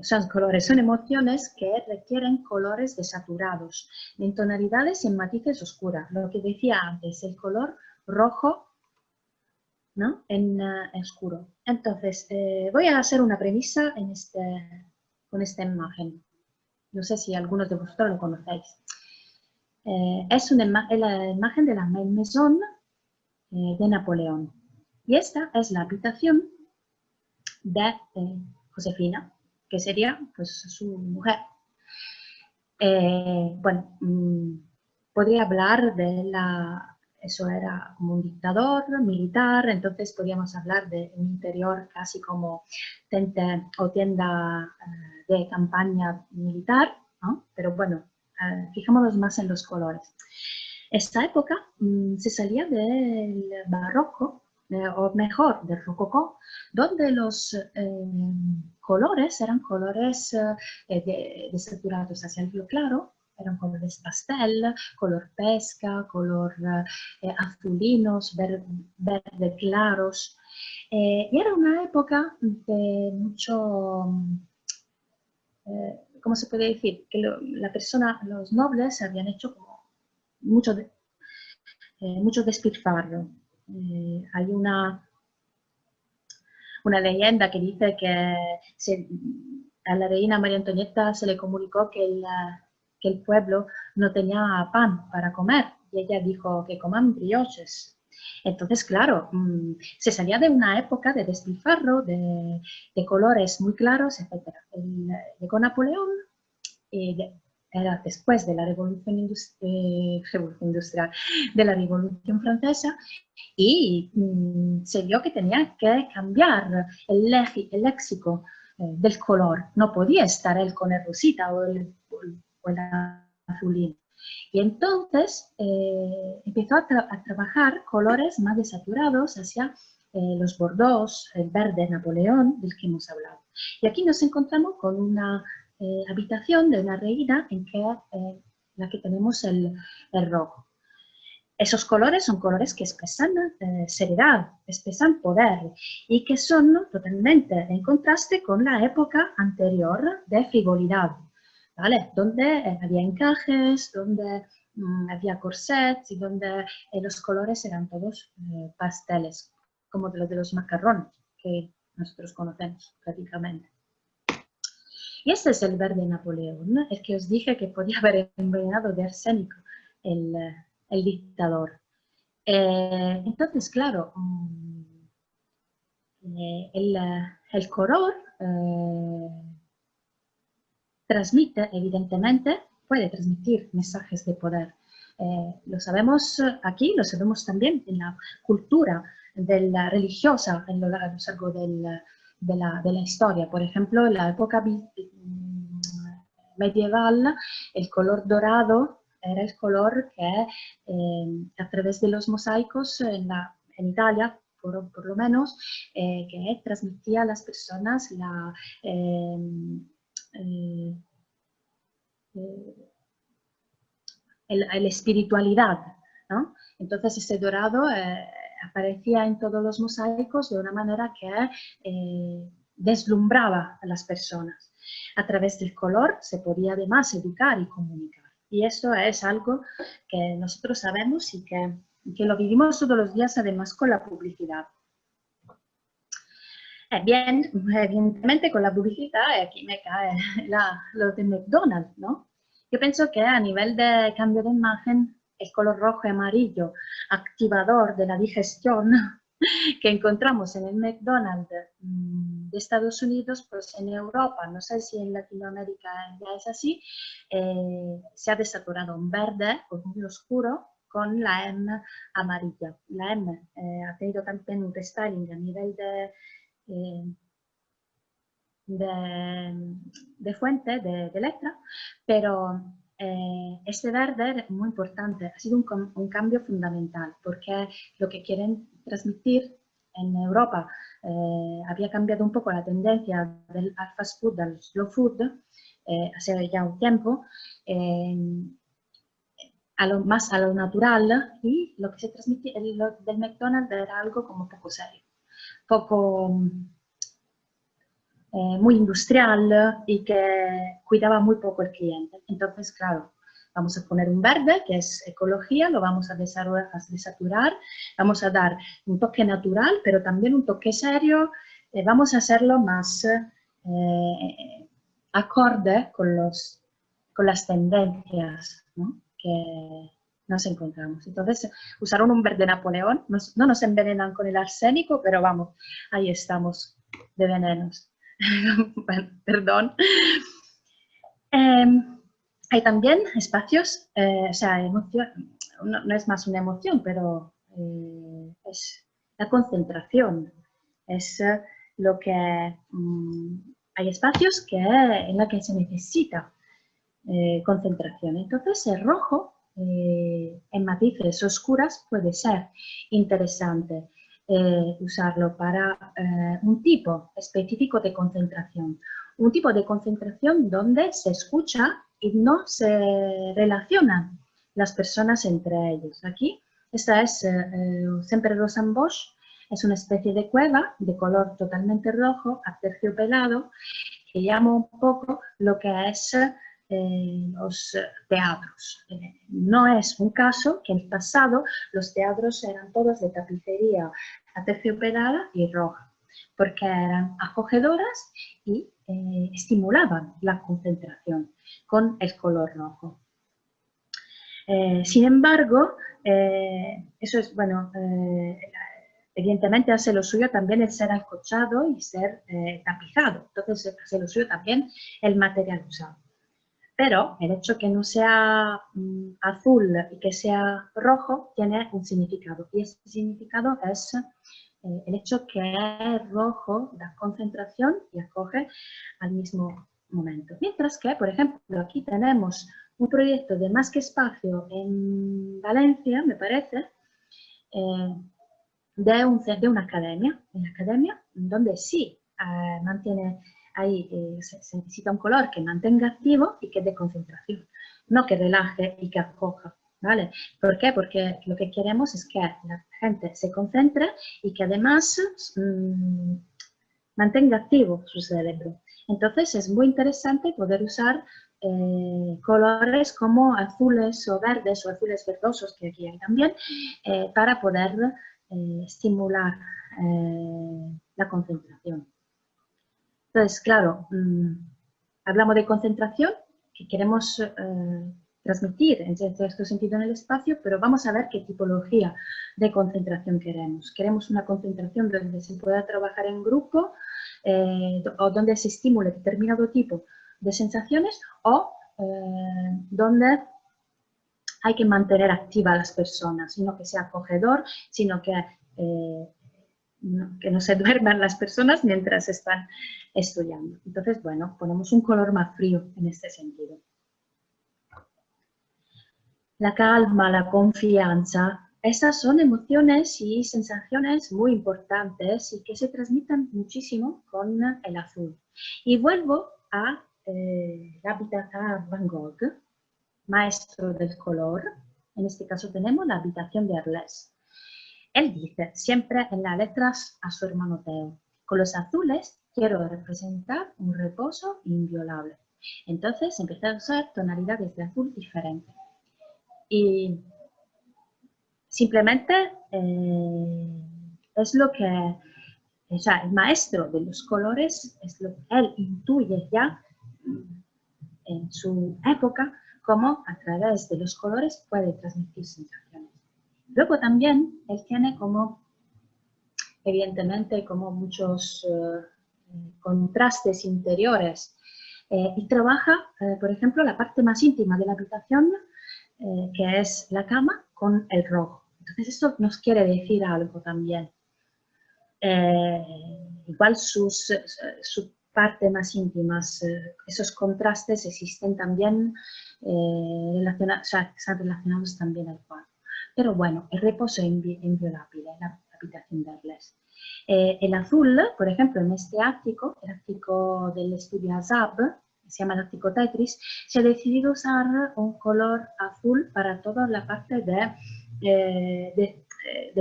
son emociones que requieren colores desaturados, en tonalidades y en matices oscuras. Lo que decía antes, el color rojo, ¿no? En oscuro. Entonces, voy a hacer una premisa con esta imagen. No sé si algunos de vosotros lo conocéis. Es la imagen de la Maison de Napoleón. Y esta es la habitación de Josefina, que sería pues, su mujer. Bueno, podría hablar eso era como un dictador militar, entonces podríamos hablar de un interior casi como tienda de campaña militar, ¿no? Pero bueno, fijémonos más en los colores. Esta época se salía del barroco, o mejor, del rococó, donde los colores eran colores desaturados hacia el claro, eran colores pastel, color pesca, color azulinos, verde claros. Y era una época de mucho, ¿cómo se puede decir? Que los nobles habían hecho como mucho despilfarro. Hay una leyenda que dice que a la reina María Antonieta se le comunicó que el pueblo no tenía pan para comer y ella dijo que coman brioches. Entonces, claro, se salía de una época de despilfarro, de colores muy claros, etc. Llegó Napoleón y era después de la Revolución Industrial, de la Revolución Francesa, y se vio que tenía que cambiar el léxico del color. No podía estar él con el rosita o el azulino. Y entonces empezó a trabajar colores más desaturados hacia los bordeaux, el verde Napoleón, del que hemos hablado. Y aquí nos encontramos con una habitación de una reina en la que tenemos el rojo. Esos colores son colores que expresan seriedad, expresan poder y que son totalmente en contraste con la época anterior de frivolidad, ¿vale? Donde había encajes, donde había corsets y donde los colores eran todos pasteles, como los de los macarrones que nosotros conocemos prácticamente. Y este es el verde Napoleón, el que os dije que podía haber envenenado de arsénico el dictador. Entonces, claro, el color transmite, evidentemente, puede transmitir mensajes de poder. Lo sabemos aquí, lo sabemos también en la cultura religiosa a lo largo de la historia. Por ejemplo, en la época medieval, el color dorado era el color que a través de los mosaicos en Italia, por lo menos, que transmitía a las personas la espiritualidad, ¿no? Entonces ese dorado aparecía en todos los mosaicos de una manera que deslumbraba a las personas. A través del color se podía además educar y comunicar. Y eso es algo que nosotros sabemos y que que lo vivimos todos los días además con la publicidad. Bien, evidentemente con la publicidad, aquí me cae lo de McDonald's, ¿no? Yo pienso que a nivel de cambio de imagen, el color rojo y amarillo, activador de la digestión, que encontramos en el McDonald's de Estados Unidos, pues en Europa, no sé si en Latinoamérica ya es así, se ha desaturado un verde muy oscuro con la M amarilla. La M ha tenido también un restyling a nivel de fuente, de letra, pero este verde es muy importante, ha sido un cambio fundamental, porque lo que quieren transmitir en Europa había cambiado un poco la tendencia del fast food, del slow food, hace ya un tiempo, más a lo natural, y lo que se transmitía del McDonald's era algo como poco serio, poco... muy industrial y que cuidaba muy poco el cliente. Entonces, claro, vamos a poner un verde, que es ecología, lo vamos a desaturar, vamos a dar un toque natural, pero también un toque serio, vamos a hacerlo más acorde con las tendencias, ¿no?, que nos encontramos. Entonces, usaron un verde Napoleón, no nos envenenan con el arsénico, pero vamos, ahí estamos, de venenos. Perdón. Hay también espacios, o sea, emoción, no es más una emoción, pero es la concentración. Es lo que hay espacios en los que se necesita concentración. Entonces, el rojo en matices oscuras puede ser interesante. Usarlo para un tipo específico de concentración. Un tipo de concentración donde se escucha y no se relacionan las personas entre ellos. Aquí, esta es Sempre Rosa en Bosch, es una especie de cueva de color totalmente rojo, aterciopelado, que llama un poco lo que es los teatros. No es un caso que en el pasado los teatros eran todos de tapicería aterciopelada y roja, porque eran acogedoras y estimulaban la concentración con el color rojo. Sin embargo, eso es, bueno, evidentemente hace lo suyo también el ser alcochado y ser tapizado, entonces hace lo suyo también el material usado. Pero el hecho que no sea azul y que sea rojo tiene un significado. Y ese significado es el hecho que es rojo da concentración y acoge al mismo momento. Mientras que, por ejemplo, aquí tenemos un proyecto de Más que Espacio en Valencia, me parece, de una academia, donde sí mantiene ahí, se necesita un color que mantenga activo y que dé concentración, no que relaje y que acoja, ¿vale? ¿Por qué? Porque lo que queremos es que la gente se concentre y que además mantenga activo su cerebro. Entonces es muy interesante poder usar colores como azules o azules verdosos, que aquí hay también, para poder estimular la concentración. Entonces, claro, hablamos de concentración, que queremos transmitir en cierto sentido en el espacio, pero vamos a ver qué tipología de concentración queremos. Queremos una concentración donde se pueda trabajar en grupo o donde se estimule determinado tipo de sensaciones o donde hay que mantener activa a las personas, no que sea acogedor, sino que no se duerman las personas mientras están estudiando. Entonces, bueno, ponemos un color más frío en este sentido. La calma, la confianza, esas son emociones y sensaciones muy importantes y que se transmiten muchísimo con el azul. Y vuelvo a Van Gogh, maestro del color. En este caso tenemos La habitación de Arles. Él dice siempre en las letras a su hermano Theo: con los azules quiero representar un reposo inviolable. Entonces empieza a usar tonalidades de azul diferentes. Y simplemente es lo que, o sea, el maestro de los colores es lo que él intuye ya en su época, cómo a través de los colores puede transmitir sensaciones. Luego también él tiene como, evidentemente, como muchos contrastes interiores y trabaja, por ejemplo, la parte más íntima de la habitación, que es la cama, con el rojo. Entonces esto nos quiere decir algo también. Igual su parte más íntimas, esos contrastes existen también, o sea, están relacionados también al cuadro. Pero bueno, el reposo es inviolable en la habitación de Arles. El azul, por ejemplo, en este ático, el ático del estudio Azab, que se llama el ático Tetris, se ha decidido usar un color azul para toda la parte de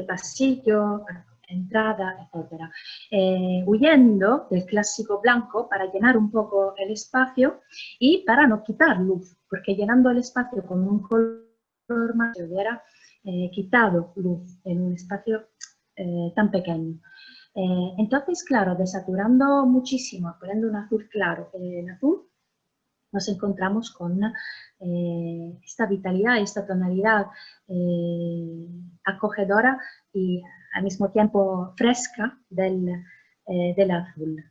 pasillo, entrada, etc. Huyendo del clásico blanco para llenar un poco el espacio y para no quitar luz, porque llenando el espacio con un color más se hubiera quitado luz en un espacio tan pequeño. Entonces, claro, desaturando muchísimo, poniendo un azul claro en azul, nos encontramos con esta vitalidad, esta tonalidad acogedora y al mismo tiempo fresca del azul.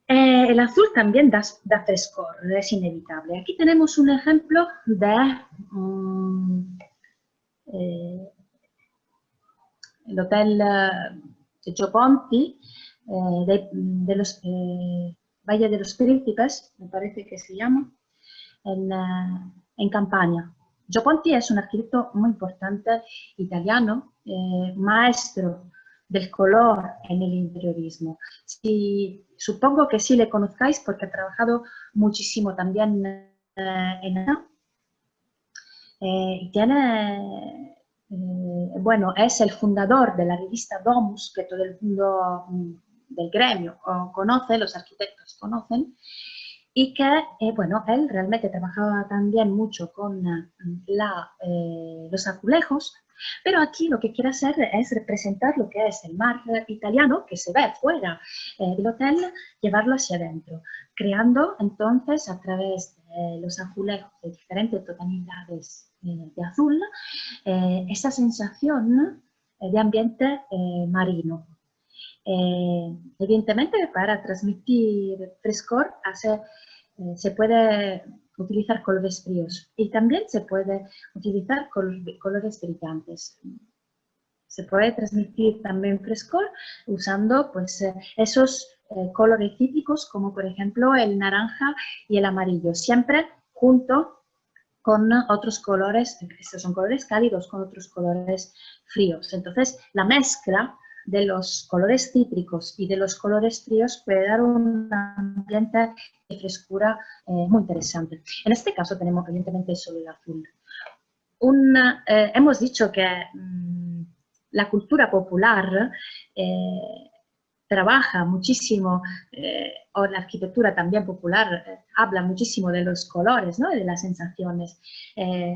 El azul también da frescor, es inevitable. Aquí tenemos un ejemplo de el Hotel Gioponti, de los Valle de los Príncipes, me parece que se llama, en Campania. Gioponti es un arquitecto muy importante italiano, maestro del color en el interiorismo. Supongo que sí le conozcáis porque ha trabajado muchísimo también en y tiene, bueno, es el fundador de la revista Domus, que todo el mundo del gremio conoce, los arquitectos conocen, y que, bueno, él realmente trabajaba también mucho con los azulejos, pero aquí lo que quiere hacer es representar lo que es el mar italiano que se ve fuera del hotel, llevarlo hacia adentro, creando entonces a través de los azulejos de diferentes tonalidades de azul, esa sensación de ambiente marino. Evidentemente, para transmitir frescor se puede utilizar colores fríos y también se puede utilizar colores brillantes. Se puede transmitir también frescor usando pues, esos colores típicos como por ejemplo el naranja y el amarillo, siempre junto con otros colores, estos son colores cálidos, con otros colores fríos. Entonces, la mezcla de los colores cítricos y de los colores fríos puede dar un ambiente de frescura muy interesante. En este caso tenemos evidentemente solo el azul. Hemos dicho que la cultura popular trabaja muchísimo, o la arquitectura también popular habla muchísimo de los colores, ¿no? De las sensaciones.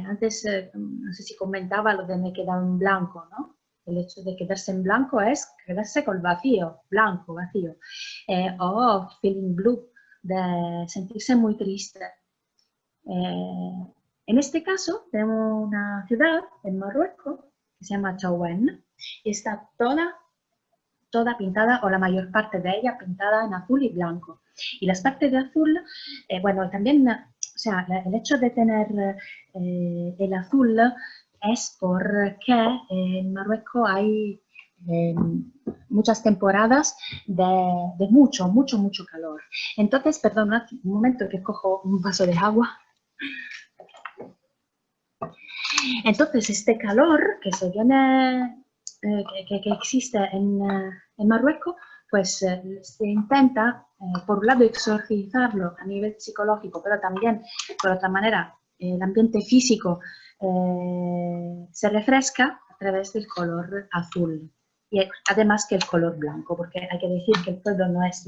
Antes, no sé si comentaba lo de me queda en blanco, ¿no? El hecho de quedarse en blanco es quedarse con vacío, blanco, vacío. O feeling blue, de sentirse muy triste. En este caso, tenemos una ciudad en Marruecos que se llama Chaouén y está toda pintada, o la mayor parte de ella pintada en azul y blanco. Y las partes de azul, bueno, también, o sea, el hecho de tener el azul es porque en Marruecos hay muchas temporadas de mucho calor. Entonces, perdona un momento que cojo un vaso de agua. Entonces, este calor que se viene, que existe en Marruecos, pues se intenta, por un lado, exorcizarlo a nivel psicológico, pero también, por otra manera, el ambiente físico se refresca a través del color azul. Y además que el color blanco, porque hay que decir que el pueblo no es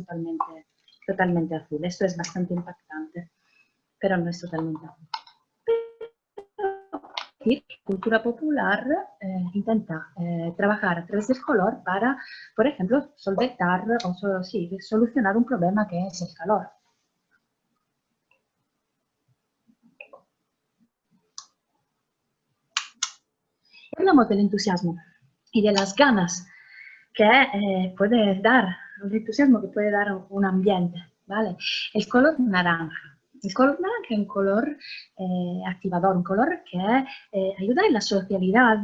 totalmente azul. Esto es bastante impactante, pero no es totalmente azul. decir, la cultura popular intenta trabajar a través del color para, por ejemplo, solventar o solucionar un problema que es el calor. Hablamos del entusiasmo y de las ganas que puede dar, el entusiasmo que puede dar un ambiente, ¿vale? El color naranja. El color naranja es un color activador, un color que ayuda en la socialidad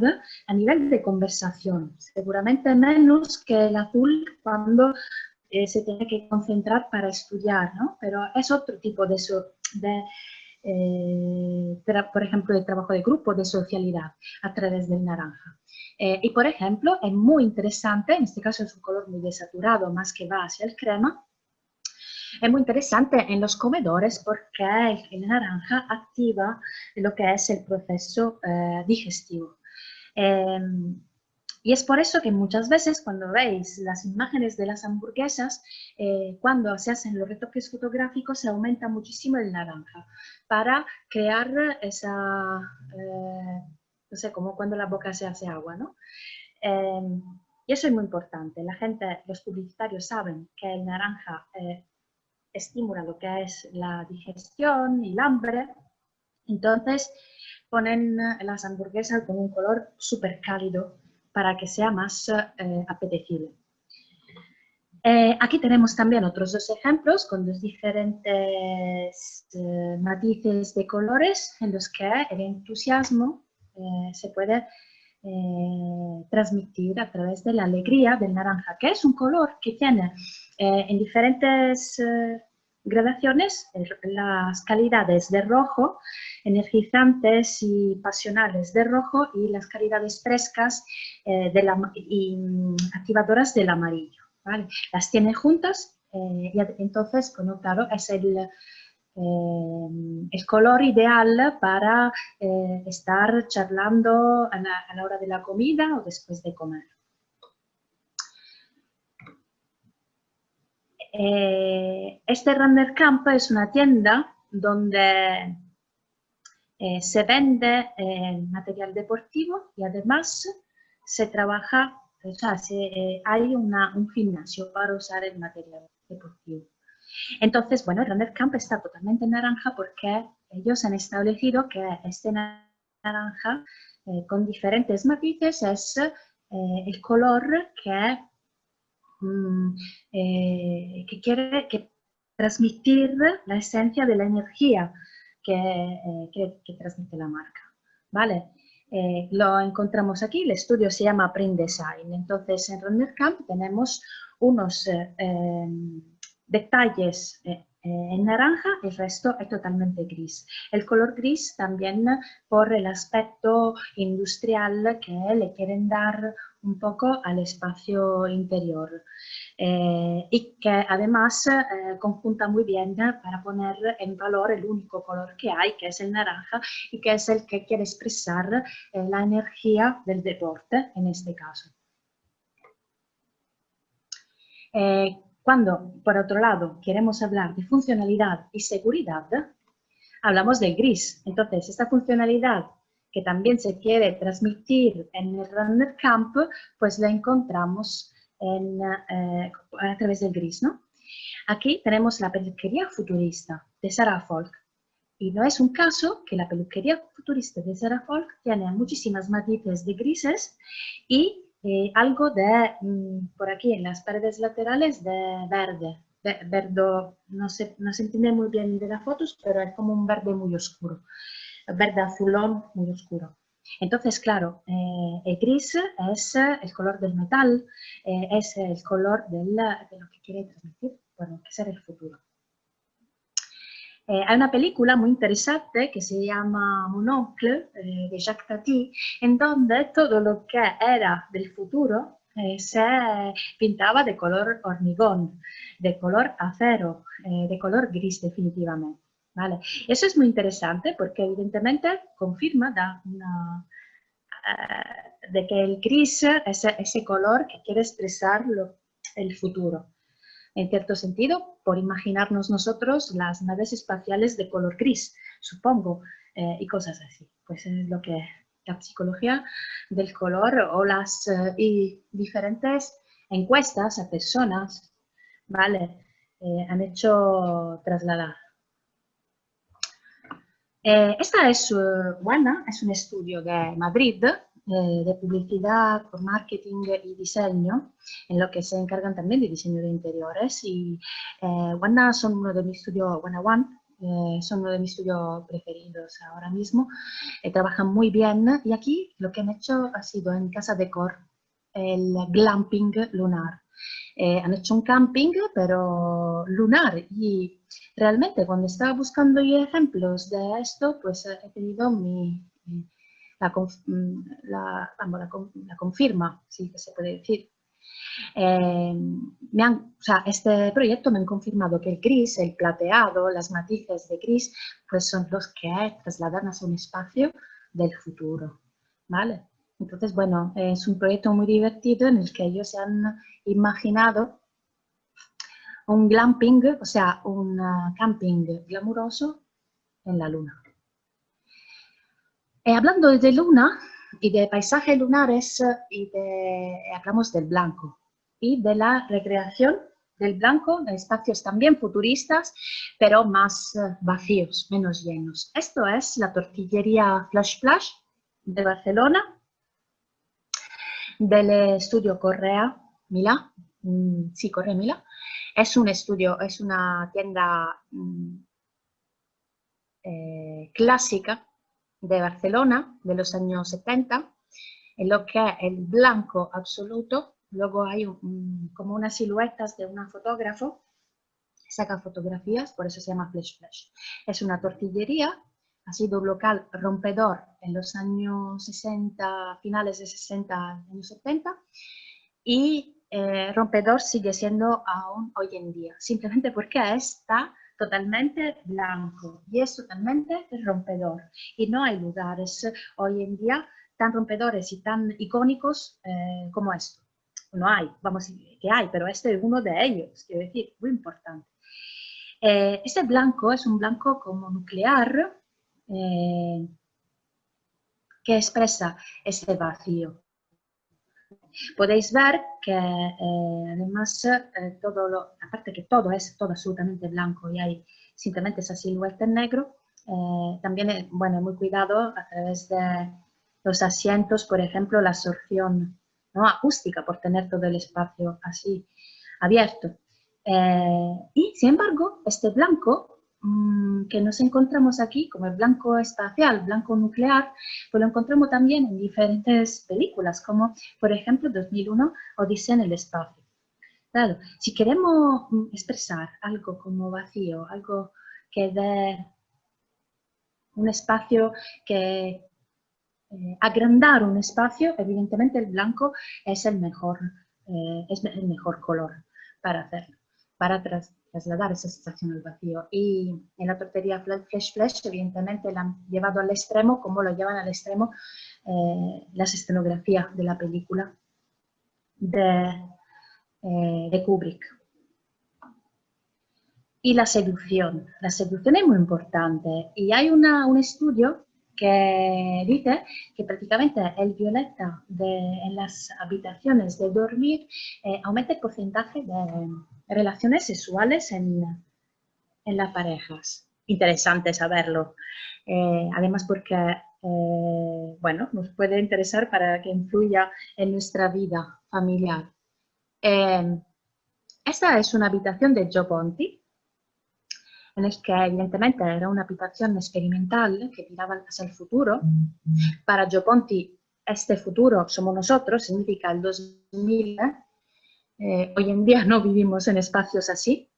a nivel de conversación. Seguramente menos que el azul cuando se tiene que concentrar para estudiar, ¿no? Pero es otro tipo por ejemplo, de trabajo de grupo, de socialidad a través del naranja. Y, por ejemplo, es muy interesante, en este caso es un color muy desaturado, más que va hacia el crema, es muy interesante en los comedores porque el naranja activa lo que es el proceso digestivo. Y es por eso que muchas veces cuando veis las imágenes de las hamburguesas, cuando se hacen los retoques fotográficos se aumenta muchísimo el naranja para crear esa, no sé, como cuando la boca se hace agua, ¿no? Y eso es muy importante. La gente, los publicitarios saben que el naranja estimula lo que es la digestión y el hambre, entonces ponen las hamburguesas con un color súper cálido para que sea más apetecible. Aquí tenemos también otros dos ejemplos con dos diferentes matices de colores en los que el entusiasmo se puede transmitir a través de la alegría del naranja, que es un color que tiene en diferentes gradaciones las calidades de rojo, energizantes y pasionales de rojo, y las calidades frescas y activadoras del amarillo, ¿vale? Las tiene juntas y entonces, bueno, claro, es el color ideal para estar charlando a la hora de la comida o después de comer. Este Runner Camp es una tienda donde se vende material deportivo y además se trabaja, o sea, hay un gimnasio para usar el material deportivo. Entonces, bueno, el Runner Camp está totalmente en naranja porque ellos han establecido que este naranja con diferentes matices es el color que quiere transmitir la esencia de la energía que transmite la marca, ¿vale? Lo encontramos aquí, el estudio se llama Print Design. Entonces, en Runner Camp tenemos unos detalles en naranja, el resto es totalmente gris. El color gris también por el aspecto industrial que le quieren dar un poco al espacio interior y que además conjunta muy bien para poner en valor el único color que hay, que es el naranja, y que es el que quiere expresar la energía del deporte en este caso. Cuando, por otro lado, queremos hablar de funcionalidad y seguridad, hablamos del gris. Entonces, esta funcionalidad que también se quiere transmitir en el Runner Camp, pues la encontramos a través del gris, ¿no? Aquí tenemos la peluquería futurista de Sarah Falk. Y no es un caso que la peluquería futurista de Sarah Falk tiene muchísimas matices de grises y algo de, por aquí en las paredes laterales, de verde. Verde, no se entiende muy bien de las fotos, pero es como un verde muy oscuro. Verde azulón muy oscuro. Entonces, claro, el gris es el color del metal, es el color de lo que quiere transmitir, bueno, que será el futuro. Hay una película muy interesante que se llama Monocle, de Jacques Tati, en donde todo lo que era del futuro se pintaba de color hormigón, de color acero, de color gris definitivamente. ¿Vale? Eso es muy interesante porque evidentemente confirma de que el gris es ese color que quiere expresar el futuro. En cierto sentido, por imaginarnos nosotros las naves espaciales de color gris, supongo, y cosas así. Pues es lo que la psicología del color o las y diferentes encuestas a personas, ¿vale? Han hecho trasladar. Esta es, Wanna, es un estudio de Madrid de publicidad, por marketing y diseño, en lo que se encargan también de diseño de interiores. Y Wanna son uno de mis estudios, Wanna One, son uno de mis estudios preferidos ahora mismo. Trabajan muy bien y aquí lo que han hecho ha sido en Casa Decor, el glamping lunar. Han hecho un camping, pero lunar, y realmente cuando estaba buscando yo ejemplos de esto, pues he tenido la confirma, sí que se puede decir. O sea, este proyecto me han confirmado que el gris, el plateado, las matices de gris, pues son los que trasladan a un espacio del futuro, ¿vale? Entonces, bueno, es un proyecto muy divertido en el que ellos se han imaginado un glamping, o sea, un camping glamuroso en la luna. Hablando de luna y de paisajes lunares, hablamos del blanco y de la recreación del blanco en espacios también futuristas, pero más vacíos, menos llenos. Esto es la tortillería Flash Flash de Barcelona, del estudio Correa Milà. Sí, Correa Milà. Es un estudio, es una tienda clásica de Barcelona de los años 70, en lo que es el blanco absoluto. Luego hay como unas siluetas de un fotógrafo, saca fotografías, por eso se llama Flash Flash. Es una tortillería, ha sido un local rompedor en los años 60, finales de 60, años 70, y rompedor sigue siendo aún hoy en día, simplemente porque está totalmente blanco y es totalmente rompedor. Y no hay lugares hoy en día tan rompedores y tan icónicos como esto. No hay, vamos a decir que hay, pero este es uno de ellos, quiero decir, muy importante. Este blanco es un blanco como nuclear que expresa ese vacío. Podéis ver que además, aparte que todo es absolutamente blanco y hay simplemente esa silueta en negro, también bueno, muy cuidado a través de los asientos, por ejemplo, la absorción, ¿no?, acústica, por tener todo el espacio así abierto. Y sin embargo, este blanco que nos encontramos aquí, como el blanco espacial, blanco nuclear, pues lo encontramos también en diferentes películas, como por ejemplo 2001, Odisea en el espacio. Claro, si queremos expresar algo como vacío, algo que dé un espacio, que agrandar un espacio, evidentemente el blanco es el mejor color para hacerlo, para trasladar esa sensación al vacío. Y en la tortillería Flash Flash, evidentemente, la han llevado al extremo, como lo llevan al extremo las escenografías de la película de Kubrick. Y la seducción es muy importante. Y hay un estudio que dice que prácticamente el violeta en las habitaciones de dormir aumenta el porcentaje de relaciones sexuales en las parejas. Interesante saberlo. Además porque, bueno, nos puede interesar para que influya en nuestra vida familiar. Esta es una habitación de Joe Ponti, en el que evidentemente era una habitación experimental que miraba hacia el futuro. Para Joe Ponti, este futuro somos nosotros, significa el 2000. Hoy en día no vivimos en espacios así,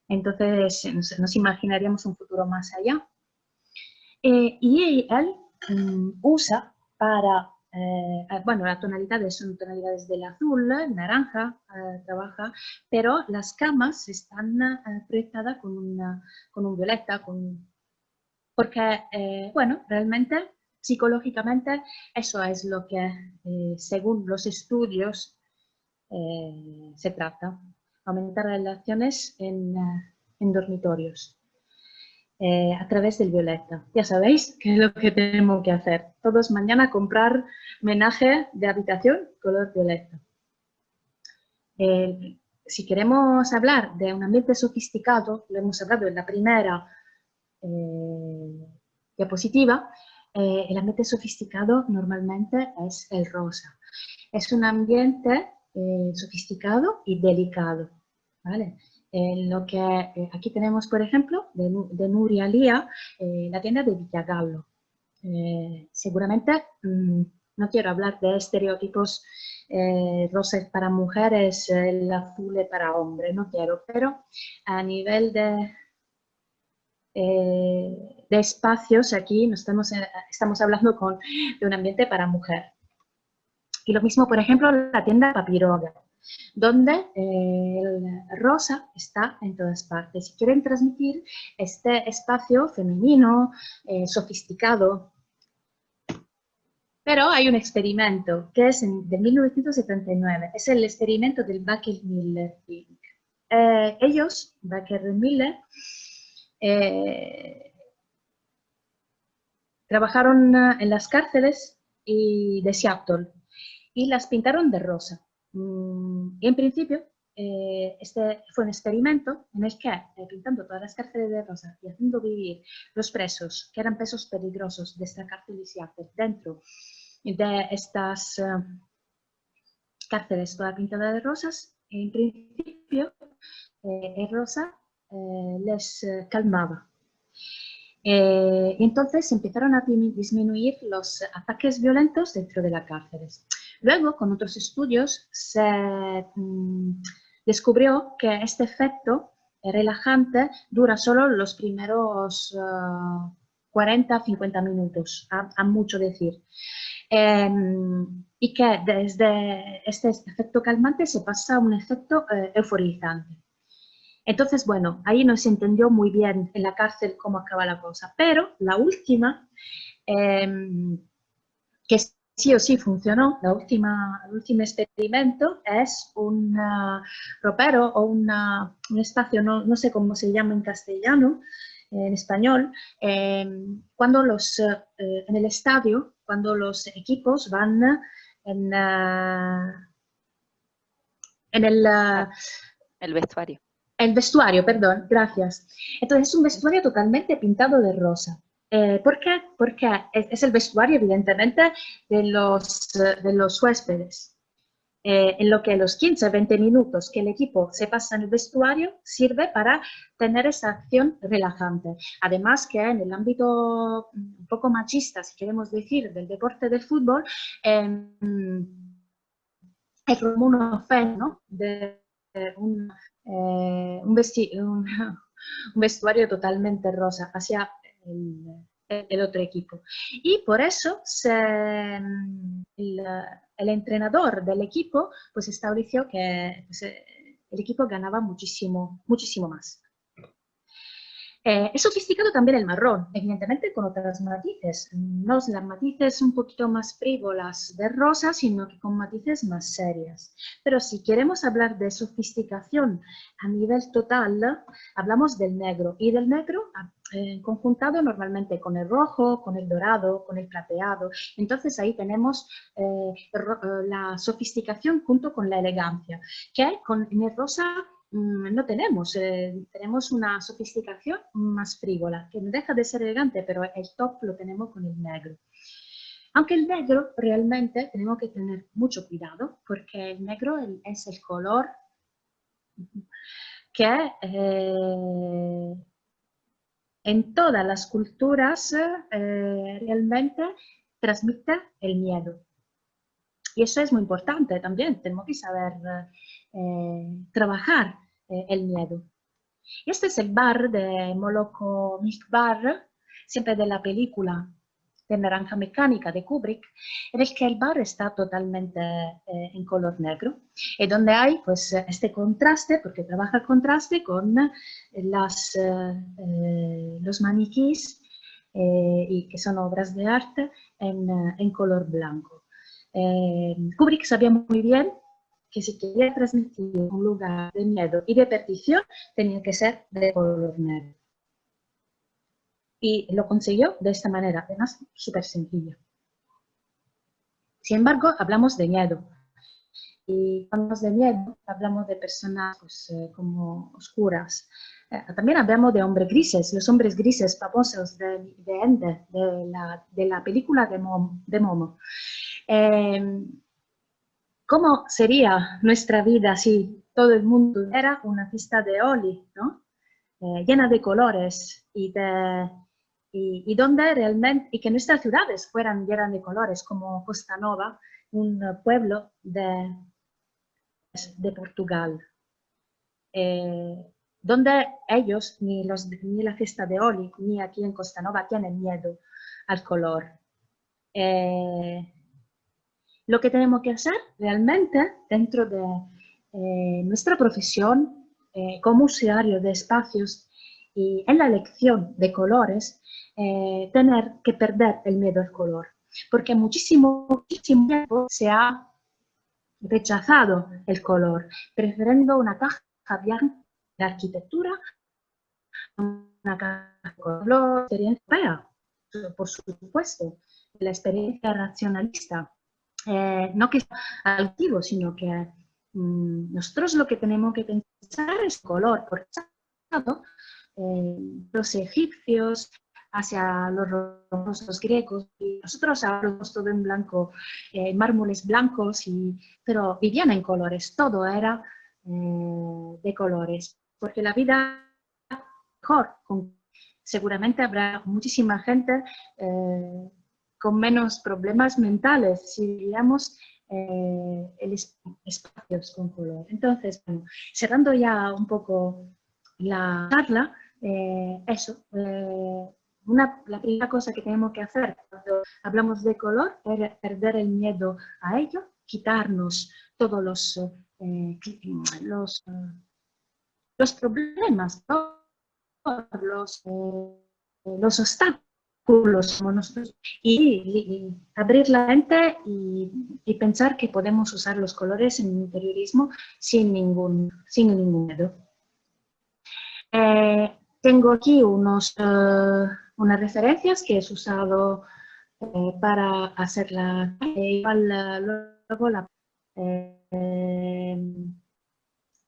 entonces nos imaginaríamos un futuro más allá. Y él usa para, bueno, las tonalidades son tonalidades del azul, naranja, trabaja, pero las camas están proyectadas con un violeta, porque, bueno, realmente, psicológicamente, eso es lo que, según los estudios, se trata, aumentar relaciones en dormitorios. a través del violeta. Ya sabéis qué es lo que tenemos que hacer. Todos mañana comprar menaje de habitación color violeta. Si queremos hablar de un ambiente sofisticado, lo hemos hablado en la primera diapositiva, el ambiente sofisticado normalmente es el rosa. Es un ambiente sofisticado y delicado, ¿vale? Lo que aquí tenemos, por ejemplo, de Nuria Lía, la tienda de Villagallo. Seguramente no quiero hablar de estereotipos rosas para mujeres, el azul para hombres, no quiero, pero a nivel de espacios aquí no estamos hablando de un ambiente para mujer. Y lo mismo, por ejemplo, la tienda Papiroga, donde el rosa está en todas partes. Si quieren transmitir este espacio femenino, sofisticado. Pero hay un experimento que es de 1979, es el experimento del Baker-Miller. Ellos, Baker-Miller, trabajaron en las cárceles de Seattle y las pintaron de rosa. Y en principio, este fue un experimento en el que, pintando todas las cárceles de rosa y haciendo vivir los presos, que eran presos peligrosos de esta cárcel de Seattle, dentro de estas cárceles todas pintadas de rosas, en principio el rosa les calmaba. Entonces empezaron a disminuir los ataques violentos dentro de las cárceles. Luego, con otros estudios, se descubrió que este efecto relajante dura solo los primeros 40-50 minutos, a mucho decir. Y que desde este efecto calmante se pasa a un efecto euforizante. Entonces, bueno, ahí no se entendió muy bien en la cárcel cómo acaba la cosa, pero la última, que sí o sí funcionó, el último experimento es un ropero o un espacio, no sé cómo se llama en castellano, en español, cuando en el estadio, cuando los equipos van en el vestuario. El vestuario, perdón, gracias. Entonces es un vestuario totalmente pintado de rosa. ¿Por qué? Porque es el vestuario, evidentemente, de los huéspedes. En lo que los 15-20 minutos que el equipo se pasa en el vestuario sirve para tener esa acción relajante. Además que en el ámbito un poco machista, si queremos decir, del deporte del fútbol, es como una ofensa, ¿no? De un vestuario totalmente rosa hacia el otro equipo. Y por eso el entrenador del equipo pues estableció que pues, el equipo ganaba muchísimo, muchísimo más. Es sofisticado también el marrón, evidentemente con otras matices, no las matices un poquito más frívolas de rosa, sino que con matices más serias. Pero si queremos hablar de sofisticación a nivel total, hablamos del negro, y del negro conjuntado normalmente con el rojo, con el dorado, con el plateado. Entonces ahí tenemos la sofisticación junto con la elegancia, que en el rosa no tenemos, tenemos una sofisticación más frívola, que no deja de ser elegante, pero el top lo tenemos con el negro. Aunque el negro realmente tenemos que tener mucho cuidado, porque el negro es el color que en todas las culturas realmente transmite el miedo. Y eso es muy importante también, tenemos que saber trabajar el miedo. Y este es el bar de Moloko Milk Bar, siempre de la película de Naranja Mecánica de Kubrick, en el que el bar está totalmente en color negro, y donde hay pues este contraste, porque trabaja el contraste con los maniquís, y que son obras de arte en color blanco. Kubrick sabía muy bien que si quería transmitir un lugar de miedo y de perdición, tenía que ser de color negro. Y lo consiguió de esta manera, además súper sencilla. Sin embargo, hablamos de miedo. Y cuando hablamos de miedo, hablamos de personas pues, como oscuras. También hablamos de hombres grises, los hombres grises famosos de Ende, de la película de Momo. ¿Cómo sería nuestra vida si todo el mundo era una fiesta de Holi, ¿no? Llena de colores y donde realmente, y que nuestras ciudades fueran llenas de colores, como Costa Nova, un pueblo de Portugal, donde ellos, ni la fiesta de Holi, ni aquí en Costa Nova, tienen miedo al color. Lo que tenemos que hacer realmente dentro de nuestra profesión como usuario de espacios y en la elección de colores, tener que perder el miedo al color, porque muchísimo tiempo se ha rechazado el color, prefiriendo una caja blanca de arquitectura, una caja de color, experiencia europea, por supuesto, la experiencia racionalista. No que sea altivo, sino que nosotros lo que tenemos que pensar es color, por ejemplo, los egipcios hacia los romanos, los griegos, y nosotros hablamos todo en blanco, mármoles blancos, pero vivían en colores, todo era de colores, porque la vida mejor, seguramente habrá muchísima gente con menos problemas mentales si viviéramos espacios con color. Entonces, bueno, cerrando ya un poco la charla, la primera cosa que tenemos que hacer cuando hablamos de color es perder el miedo a ello, quitarnos todos los problemas, los obstáculos como nosotros, y abrir la mente y pensar que podemos usar los colores en el interiorismo sin ningún miedo. Tengo aquí unas referencias que he usado para hacer luego a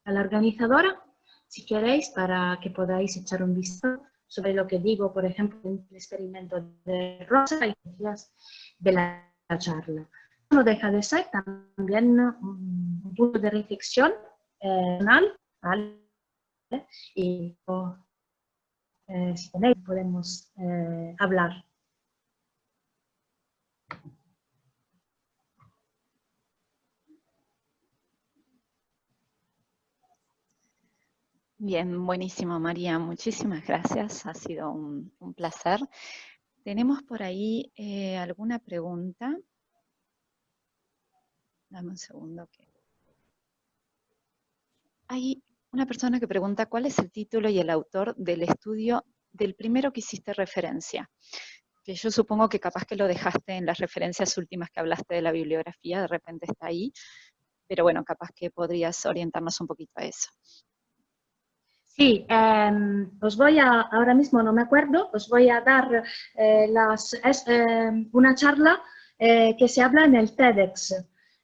la organizadora, si queréis, para que podáis echar un vistazo sobre lo que digo, por ejemplo, en el experimento de Rosa y de la charla. No deja de ser también un punto de reflexión personal, ¿vale? Y si tenéis, podemos hablar. Bien, buenísimo, María. Muchísimas gracias. Ha sido un placer. ¿Tenemos por ahí alguna pregunta? Dame un segundo. Hay una persona que pregunta cuál es el título y el autor del estudio del primero que hiciste referencia. Que yo supongo que capaz que lo dejaste en las referencias últimas que hablaste de la bibliografía, de repente está ahí. Pero bueno, capaz que podrías orientarnos un poquito a eso. Sí, ahora mismo no me acuerdo, os voy a dar una charla que se habla en el TEDx.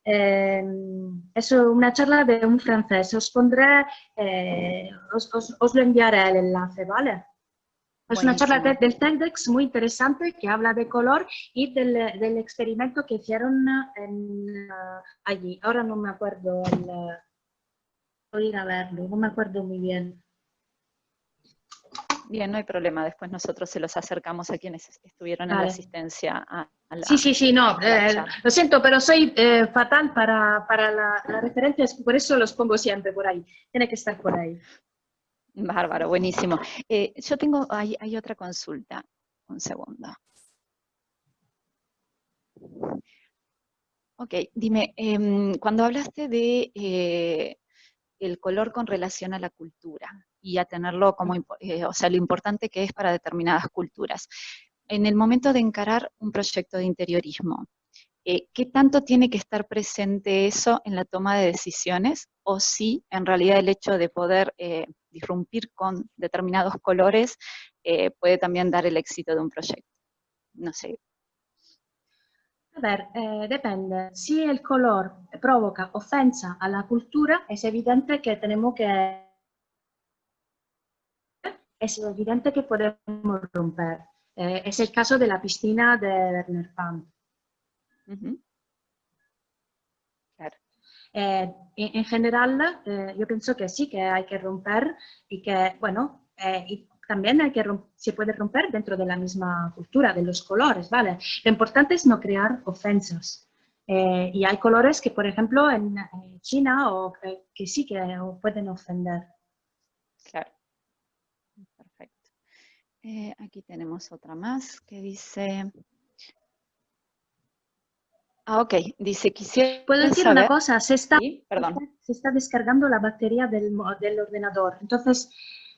Es una charla de un francés. Os pondré, os lo enviaré el enlace, ¿vale? Es una charla del TEDx muy interesante que habla de color y del experimento que hicieron allí. Ahora no me acuerdo, voy a ir a verlo, no me acuerdo muy bien. Bien, no hay problema. Después nosotros se los acercamos a quienes estuvieron en la asistencia a la Sí, no, lo siento, pero soy fatal para las referencias, por eso los pongo siempre por ahí. Tiene que estar por ahí. Bárbaro, buenísimo. Yo tengo, hay otra consulta. Un segundo. Ok, dime, cuando hablaste de el color con relación a la cultura y a tenerlo como, o sea, lo importante que es para determinadas culturas. En el momento de encarar un proyecto de interiorismo, ¿qué tanto tiene que estar presente eso en la toma de decisiones? O si en realidad el hecho de poder disrumpir con determinados colores puede también dar el éxito de un proyecto. No sé. A ver, depende. Si el color provoca ofensa a la cultura, es evidente que podemos romper. Es el caso de la piscina de Werner Pant. Claro. En general, yo pienso que sí, que hay que romper y que, bueno, y también se puede romper dentro de la misma cultura, de los colores, ¿vale? Lo importante es no crear ofensas. Y hay colores que, por ejemplo, en China que sí que pueden ofender. Claro. Perfecto. Aquí tenemos otra más que dice... ok, dice, quisiera ¿Puedo decir saber... una cosa? Sí, perdón. Se está descargando la batería del ordenador. Entonces,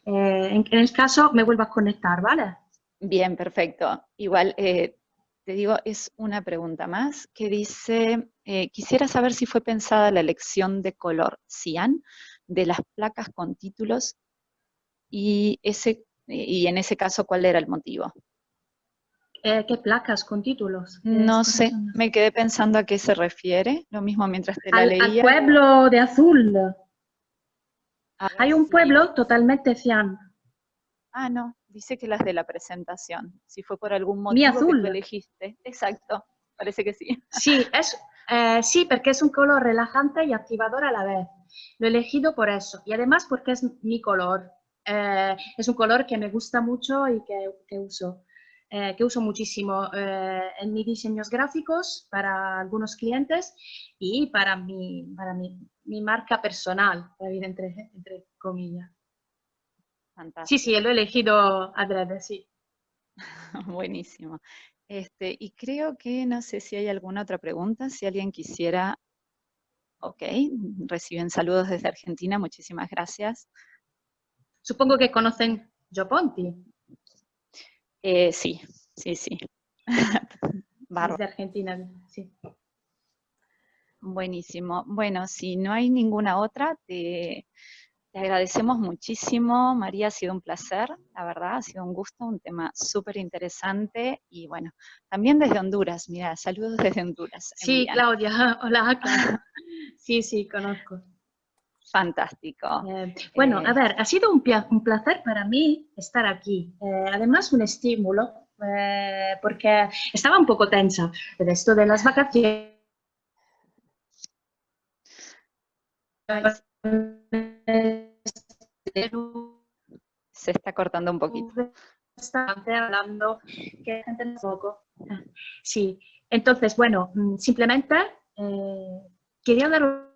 en el caso, me vuelvo a conectar, ¿vale? Bien, perfecto. Igual, te digo, es una pregunta más que dice, quisiera saber si fue pensada la elección de color cian de las placas con títulos y en ese caso, ¿cuál era el motivo? ¿Qué placas con títulos? ¿Qué No cosas sé, son me esas? quedé pensando a qué se refiere, lo mismo mientras te la Al leía. pueblo de azul. A ver Hay un si... pueblo totalmente cian. Ah, no, dice que las de la presentación, si fue por algún Mi motivo que tú azul. elegiste. Exacto, parece que sí. Sí, sí, porque es un color relajante y activador a la vez. Lo he elegido por eso. Y además porque es mi color. Es un color que me gusta mucho y que uso. Que uso muchísimo en mis diseños gráficos para algunos clientes y para mi marca personal, entre comillas. Sí, Fantástico. sí, lo he elegido adrede, sí. Buenísimo. Y creo que no sé si hay alguna otra pregunta, si alguien quisiera, ok, reciben saludos desde Argentina, muchísimas gracias. Supongo que conocen Gio Ponti, Sí, sí, sí. Bárbaro. desde Argentina, sí. Buenísimo. Bueno, si no hay ninguna otra, te agradecemos muchísimo, María, ha sido un placer, la verdad, ha sido un gusto, un tema súper interesante y bueno, también desde Honduras, mira, saludos desde Honduras, Sí, envían. Claudia, hola, Claudia. Sí, sí, conozco. Fantástico. Bueno, a ver, ha sido un placer para mí estar aquí. Además, un estímulo, porque estaba un poco tensa de esto de las vacaciones. Ay, se está cortando un poquito. Bastante hablando que la gente no poco. Sí, entonces, bueno, simplemente quería daros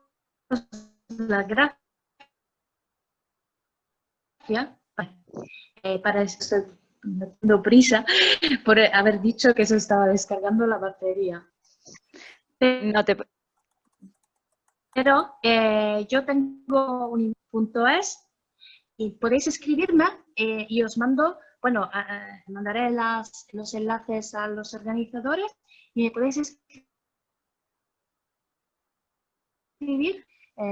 las gracias para esto, dando prisa por haber dicho que se estaba descargando la batería. No te... Pero yo tengo un punto es y podéis escribirme y os mando, bueno, mandaré los enlaces a los organizadores y me podéis escribir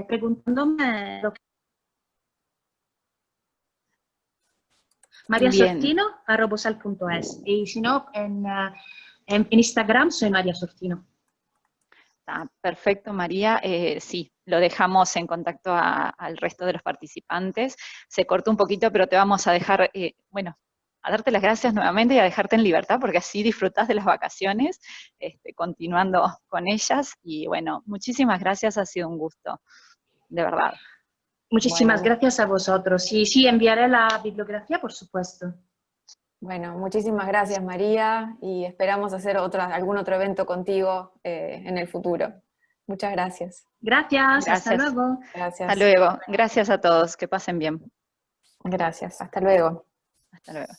preguntándome lo que... Bien, mariasortino@bosal.es y si no, en Instagram soy María Sortino. está perfecto, María. Sí, lo dejamos en contacto al resto de los participantes. Se cortó un poquito, pero te vamos a dejar, bueno, a darte las gracias nuevamente y a dejarte en libertad, porque así disfrutás de las vacaciones, continuando con ellas. Y bueno, muchísimas gracias, ha sido un gusto, de verdad. Muchísimas Bueno, gracias a vosotros. Y sí, enviaré la bibliografía, por supuesto. bueno, muchísimas gracias María y esperamos hacer algún otro evento contigo en el futuro. Muchas gracias. Gracias, hasta Gracias. luego. Hasta Gracias. luego. Gracias a todos. Que pasen bien. Gracias. Hasta luego. Hasta luego.